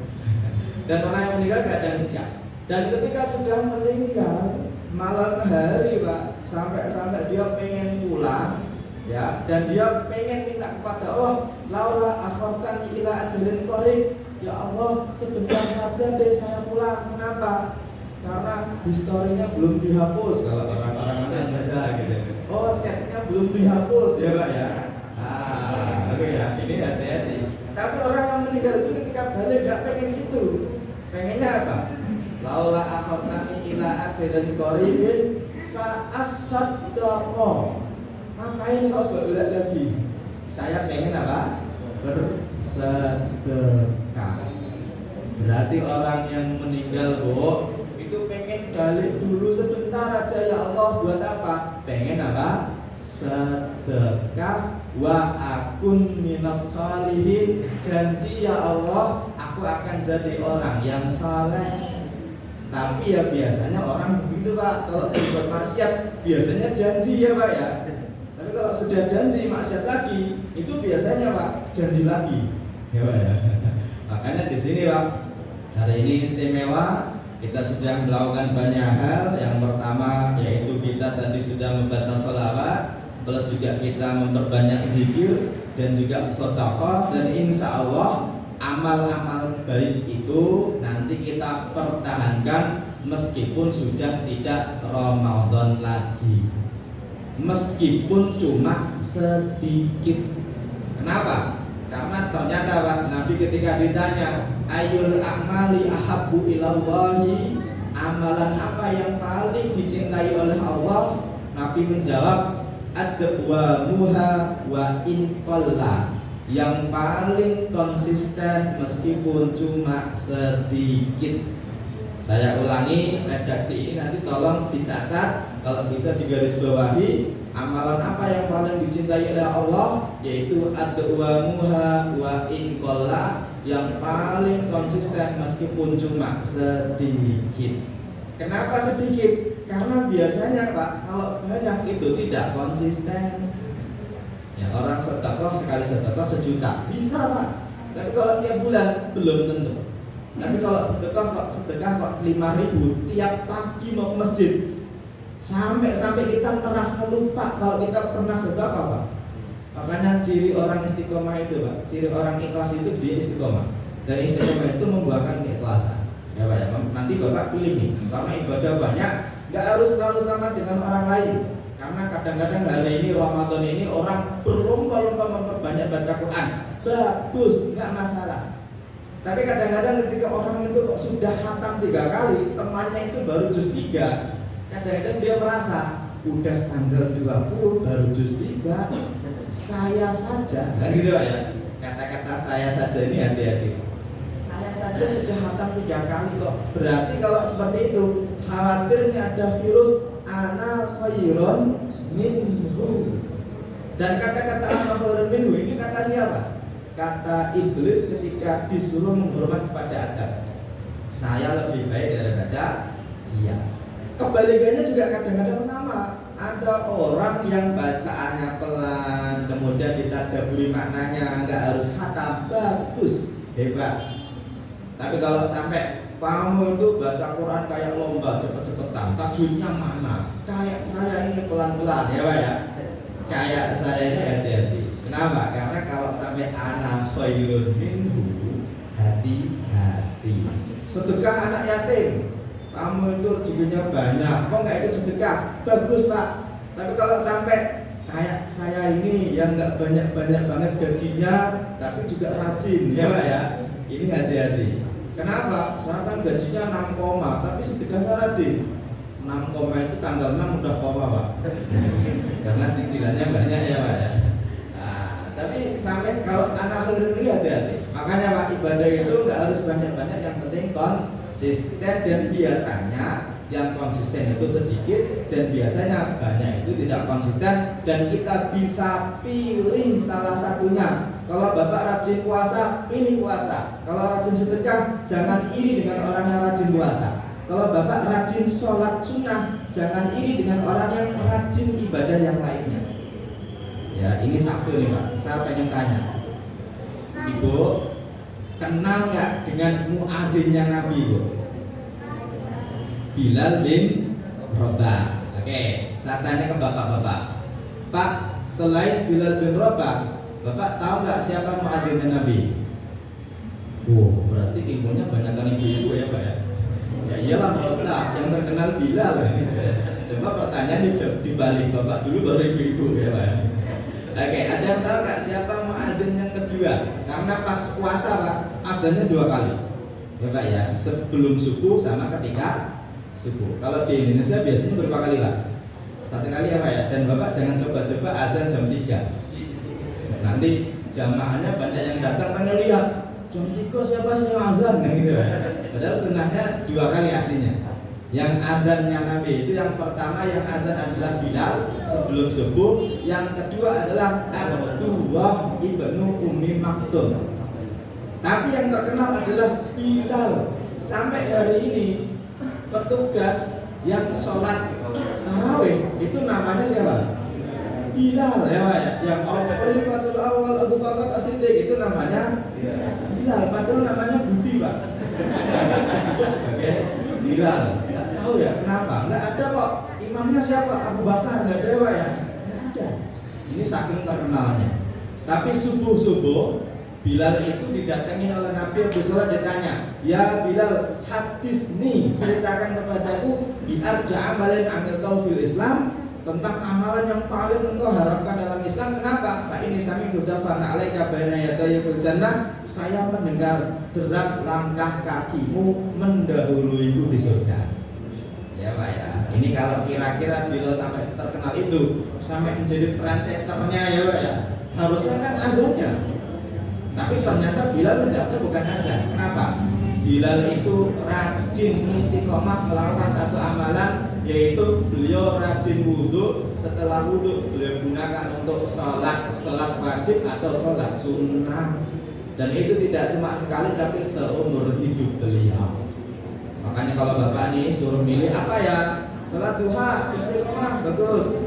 Speaker 7: Dan orang yang meninggal gak ada yang siap. Dan ketika sudah meninggal malam hari Pak, sampai dia pengen pulang, ya, dan dia pengen minta kepada Allah, laula akhartani ila ajalin qarib, ya Allah sebentar saja deh saya pulang. Kenapa? Karena historinya belum dihapus. Kalau orang-orang ada gitu, oh chatnya belum dihapus ya Pak ya. Oke ya, ini hati-hati. Tapi orang yang meninggal itu ketika balik gak pengen itu, pengennya apa? Laula akhartani ila ajalin qaribin fa asaddaqa. Ngapain kok berulang lagi? Saya pengen apa? Bersedekah. Berarti orang yang meninggal itu pengen balik dulu sebentar aja ya Allah, buat apa? Pengen apa? Sedekah. Wa akun minas sholihin, janji ya Allah aku akan jadi orang yang saleh. Tapi ya biasanya orang begitu Pak, kalau berbuat maksiat biasanya janji ya Pak ya. Tapi kalau sudah janji maksiat lagi, itu biasanya Pak janji lagi, ya Pak ya. Makanya di sini Pak, hari ini istimewa. Kita sudah melakukan banyak hal. Yang pertama yaitu kita tadi sudah membaca sholawat, terus juga kita memperbanyak zikir dan juga sedekah. Dan insya Allah amal-amal baik itu nanti kita pertahankan meskipun sudah tidak Ramadan lagi, meskipun cuma sedikit. Kenapa? Karena ternyata Pak, Nabi ketika ditanya ayul a'mali ahabbu ilallahi, amalan apa yang paling dicintai oleh Allah, Nabi menjawab adwamuha wa in qalla, yang paling konsisten meskipun cuma sedikit. Saya ulangi, redaksi ini nanti tolong dicatat, kalau bisa digarisbawahi. Amalan apa yang paling dicintai oleh Allah, yaitu adwamuha wa in qalla, yang paling konsisten meskipun cuma sedikit. Kenapa sedikit? Karena biasanya Pak, kalau banyak itu tidak konsisten. Ya, orang sedekah sekali sedekah 1 juta bisa Pak, tapi kalau tiap bulan belum tentu. Tapi kalau sedekah kok 5.000 tiap pagi mau ke masjid, sampai kita merasa lupa kalau kita pernah sedekah Pak. Makanya ciri orang istiqomah itu Pak, ciri orang ikhlas itu dia istiqomah. Dan istiqomah itu membuahkan keikhlasan. Ya Pak ya, nanti Bapak pilih nih, karena ibadah banyak, nggak harus selalu sama dengan orang lain. Karena kadang-kadang hari ini Ramadan ini orang berlomba-lomba memperbanyak baca Quran, bagus, nggak masalah. Tapi kadang-kadang ketika orang itu kok sudah khatam 3 kali, temannya itu baru juz 3, kadang-kadang dia merasa udah tanggal 20 baru juz 3, saya saja, kan gitu Pak ya. Kata-kata saya saja ini hati-hati. Saya saja sudah khatam 3 kali kok. Berarti kalau seperti itu, khawatirnya ada virus ana khairon minhu. Dan kata-kata ana khairon minhu ini kata siapa? Kata iblis ketika disuruh menghormat kepada Adam. Saya lebih baik daripada dia. Kebalikannya juga kadang-kadang sama. ada orang yang bacaannya pelan, kemudian ditadaburi maknanya, nggak harus hatam, bagus, hebat. Tapi kalau sampai kamu itu baca Quran kayak lomba, cepet-cepetan, tajwidnya mana? Kayak saya ini pelan-pelan, ya Pak ya. Kayak saya ini hati-hati. Kenapa? Karena kalau sampai ana khairun minhu, hati-hati. Sedekah anak yatim, kamu itu rezekinya banyak, kok nggak ikut sedekah? Bagus Pak. Tapi kalau sampai kayak saya ini yang nggak banyak-banyak banget gajinya, tapi juga rajin, ya Pak ya. Ini hati-hati. Kenapa? Misalkan gajinya 6, tapi sedekahnya rajin. 6, itu tanggal 6 udah koma Pak. Karena cicilannya banyak ya Pak ya. Nah, tapi sampai kalau anak ini hati-hati. Makanya Pak, ibadah itu nggak harus banyak-banyak, yang penting konsisten, dan biasanya yang konsisten itu sedikit dan biasanya banyak itu tidak konsisten, dan kita bisa pilih salah satunya. Kalau Bapak rajin puasa, pilih puasa. Kalau rajin sedekah, jangan iri dengan orang yang rajin puasa. Kalau Bapak rajin sholat sunnah, jangan iri dengan orang yang rajin ibadah yang lainnya. Ya, ini satu nih Pak, saya pengen tanya, Ibu kenal nggak dengan muadzinnya Nabi Bu? Bilal bin Rabah. Oke, saya tanya ke bapak-bapak, Pak, selain Bilal bin Rabah, Bapak tahu nggak siapa muadzinnya Nabi? Oh, berarti ilmunya banyak kan ibu-ibu ya Pak ya? Ya iyalah Pak Ustaz, yang terkenal Bilal. Coba pertanyaan dibalik, Bapak dulu baru ibu-ibu ya Pak ya? Oke, ada yang tahu nggak siapa muadzin yang kedua? Karena pas puasa Pak, adzannya 2 kali ya Pak ya, sebelum subuh sama ketika subuh. Kalau di Indonesia biasanya berapa kali Pak? 1 kali ya Pak ya? Dan Bapak jangan coba-coba adzan jam 3. Nanti jamaahnya banyak yang datang pengen lihat jam 3 siapa sih yang azan kan gitu. Padahal sunnahnya 2 kali aslinya. Yang azannya Nabi itu yang pertama, yang azan adalah Bilal sebelum subuh. Yang kedua adalah Abdullah ibnu Ummi Maktum. Tapi yang terkenal adalah Bilal. Sampai hari ini petugas yang sholat tarawih itu namanya siapa? Bilal ya Pak ya. Yang Khalifatul Awal Abu Bakar As-Siddiq itu namanya Bilal. Padahal namanya Budi Pak. Disebut sebagai Bilal. Nggak tahu ya kenapa? Nggak ada kok. Imamnya siapa? Abu Bakar. Nggak ada Pak ya? Nggak ada. Ini saking terkenalnya. Tapi subuh-subuh Bilal itu didatengin oleh Nabi Abu Salah, ditanya, ya Bilal, hadis nih ceritakan kepadaku biar ja'amalin amil tau fil Islam, tentang amalan yang paling engkau harapkan dalam Islam. Kenapa? Fa ini sami hudafana alaika baina yadayya fil jannah. Saya mendengar derap langkah kakimu mendahuluiku di surga. Ya Pak ya. Ini kalau kira-kira Bilal sampai terkenal itu, sampai menjadi trendsetternya ya Pak ya. Harusnya kan azannya. Tapi ternyata Bilal menjawabnya bukan azan. Kenapa? Bilal itu rajin istiqomah melakukan satu amalan, yaitu beliau rajin wudhu. Setelah wudhu beliau gunakan untuk sholat wajib atau sholat sunnah. Dan itu tidak cuma sekali, tapi seumur hidup beliau. Makanya kalau Bapak nih suruh milih apa ya, sholat duha, istiqomah, bagus.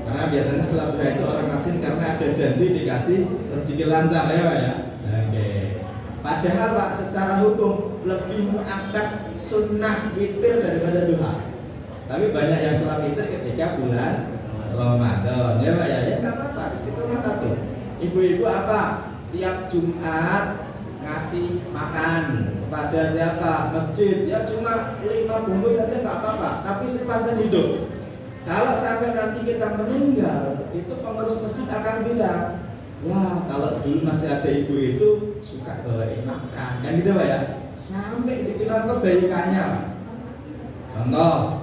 Speaker 7: Karena biasanya sholat duha itu orang rajin karena ada janji dikasih rezeki lancar ya Pak ya. Oke. Padahal Pak secara hukum lebih muakkad sunnah witir daripada duha. Tapi banyak yang sholat witir ketika bulan Ramadan ya Pak ya. Ya nggak apa-apa, istiqomah satu. Ibu-ibu apa? Tiap Jumat ngasih makan kepada siapa? Masjid. Ya cuma 5 bungkus saja nggak apa-apa. Tapi sepanjang hidup. Kalau sampai nanti kita meninggal, itu pengurus masjid akan bilang, wah kalau dulu masih ada ibu itu suka bawain makan, kan gitu Pak ya. Sampai dikenal kebaikannya. Contoh,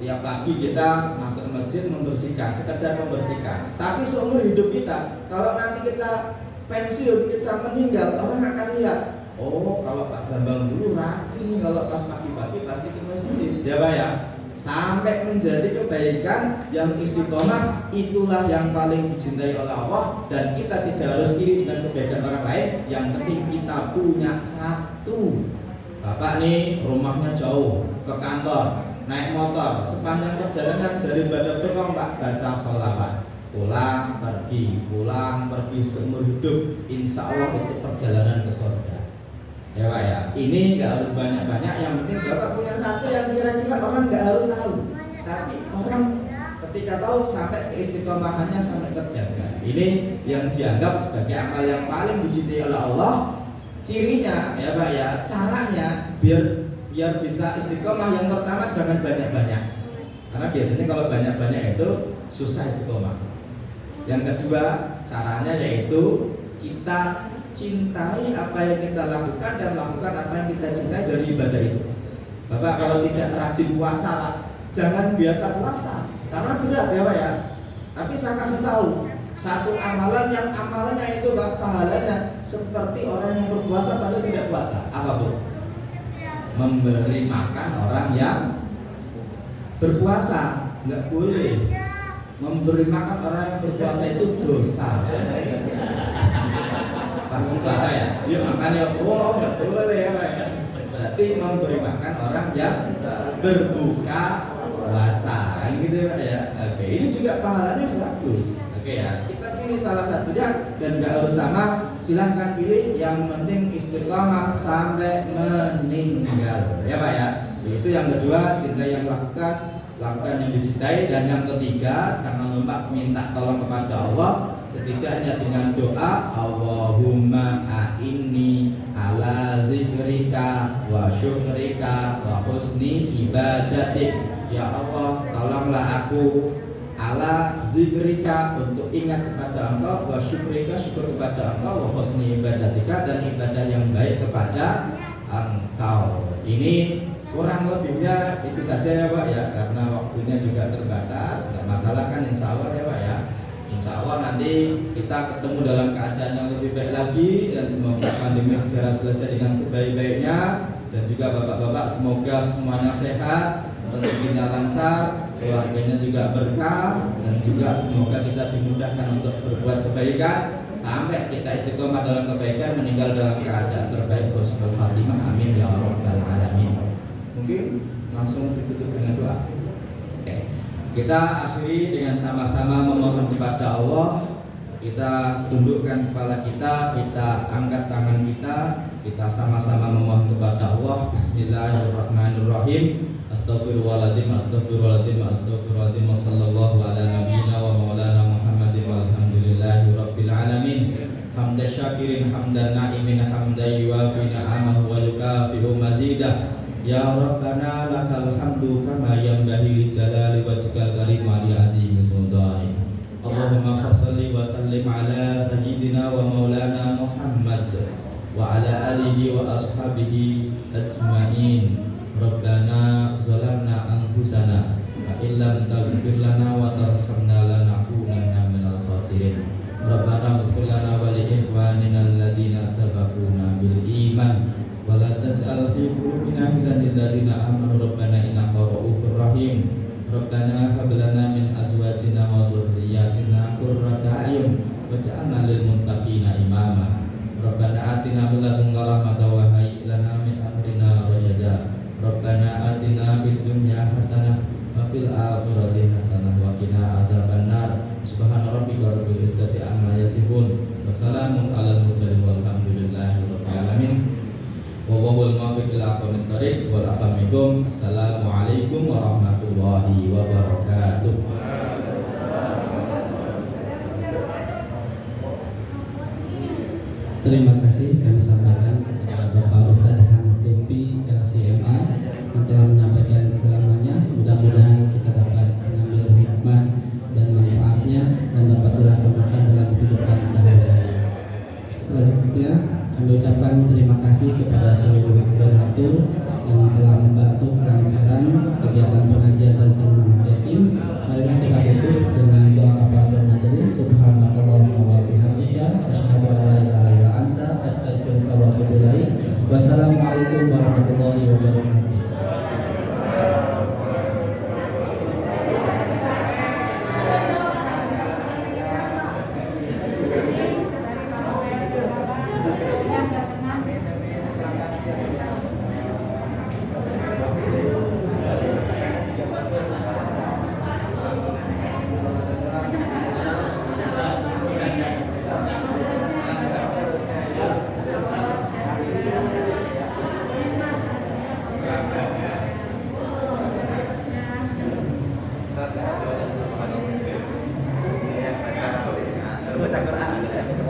Speaker 7: tiap pagi kita masuk masjid membersihkan, sekedar membersihkan. Tapi seumur hidup kita, kalau nanti kita pensiun, kita meninggal, orang akan lihat, oh kalau Pak Bambang dulu rajin kalau pas pagi-pagi pasti ke masjid, ya Pak ya. Sampai menjadi kebaikan yang istiqomah, itulah yang paling dicintai oleh Allah. Dan kita tidak harus iri dengan kebaikan orang lain, yang penting kita punya satu. Bapak nih rumahnya jauh ke kantor, naik motor sepanjang perjalanan dari Badabekong Pak baca sholawat, pulang pergi seumur hidup, insya Allah itu perjalanan ke surga. Ya Pak ya, ini nggak harus banyak-banyak, yang penting Bapak punya satu yang kira-kira orang nggak harus tahu, tapi orang ketika tahu sampai keistiqomahannya sampai terjaga. Ini yang dianggap sebagai amal yang paling dicintai oleh Allah. Cirinya ya Pak ya, caranya biar bisa istiqomah, yang pertama jangan banyak-banyak, karena biasanya kalau banyak-banyak itu susah istiqomah. Yang kedua caranya yaitu kita cintai apa yang kita lakukan dan lakukan apa yang kita cintai dari ibadah itu. Bapak kalau tidak rajin puasa Pak, jangan biasa puasa, karena berat ya Pak ya. Tapi saya kasih tahu satu amalan yang amalannya itu Pak, pahalanya seperti orang yang berpuasa padahal tidak puasa. Apa Bu? Memberi makan orang yang berpuasa. Nggak boleh memberi makan orang yang berpuasa, itu dosa. Pasti puasa ya? Dia makannya nggak boleh ya Pak. Berarti memberi makan orang yang berbuka puasa, gitu ya Pak ya. Oke, ini juga pahalanya bagus. Oke ya, kita pilih salah satunya dan nggak harus sama. Silahkan pilih, yang penting istiqomah sampai meninggal ya Pak ya. Itu yang kedua, cinta yang lakukan yang dicintai. Dan yang ketiga, jangan lupa minta tolong kepada Allah, setidaknya dengan doa Allahumma a'inni ala zikrika wa syukrika wa husni ibadatik. Ya Allah, tolonglah aku ala zikrika, untuk ingat kepada Engkau, wa syukrika, syukur kepada Engkau, wa husni ibadatika, dan ibadah yang baik kepada Engkau. Ini kurang lebihnya itu saja ya Pak ya, karena waktunya juga terbatas. Nggak masalah kan, insya Allah ya Pak ya. Insya Allah nanti kita ketemu dalam keadaan yang lebih baik lagi, dan semoga pandemi segera selesai dengan sebaik-baiknya. Dan juga bapak-bapak semoga semuanya sehat, rezekinya lancar, keluarganya juga berkah, dan juga semoga kita dimudahkan untuk berbuat kebaikan sampai kita istiqomah dalam kebaikan, meninggal dalam keadaan terbaik, husnul khatimah. Amin ya rabbal alamin. Mungkin langsung ditutup dengan doa. Oke. Kita akhiri dengan sama-sama memohon kepada Allah. Kita tundukkan kepala kita angkat tangan kita sama-sama memohon kepada Allah. Bismillahirrahmanirrahim. Astagfirullahaladzim, astagfirullahaladzim, astagfirullahaladzim. Wassallallahu ala nabiyyina wa maulana Muhammadin walhamdulillahi rabbil alamin. Hamdan syakirin, hamdan na'imin, hamdan yuwafi ni'amahu wa yukafi'u mazidah. Ya Rabbana lakal hamdu kama yanbaghi li jalali wajhikal karim wa li 'azimi sultanik. Allahumma shalli wa sallim ala sayyidina wa maulana Muhammad wa ala alihi wa ashabihi ajma'in. Rabbana zalamna anfusana wa illam taghfir lana wa tarhamna lanakunanna minal khasirin. Rabbana ighfir lana wa li ikhwanina alladhina sabaquna bil iman wa la taj'al fi qulubina ghillan lil ladzina amanu rabbana innaka ra'ufur rahim. Rabbana hab lana min azwajina wa dhurriyyatina qurrata a'yun waj'alna lil muttaqina imama. Rabbana atina min ladunka rahmatan wa hayyi lana min amrina rashada. Rabbana atina fid dunya hasanah wa fil akhirati hasanah wa qina azabannar. Subhana rabbika rabbil izzati amma yasifun wa salamun alal mursalin walhamdulillahi rabbil alamin. Wa huwal muwaffiq ila aqwamit thariq wal afamikum. Assalamualaikum warahmatullahi wabarakatuh.
Speaker 1: Terima kasih kami sampaikan kepada Bapak Ustadz Hanafi LCMA yang telah menyampaikan ceramahnya. Mudah-mudahan kita dapat mengambil hikmah dan manfaatnya dan dapat dilaksanakan dalam kehidupan sehari-hari. Selanjutnya kami ucapkan terima kasih kepada seluruh donatur yang telah membantu kelancaran kegiatan pengajian dan seminar yatim. Marilah kita tutup dengan doa kafaratul majelis. Subhanakallahumma wa bihamdika asyhadu an la ilaha illa anta astaghfiruka wa atubu ilaik. Wassalamualaikum warahmatullahi wabarakatuh.
Speaker 6: baca Quran.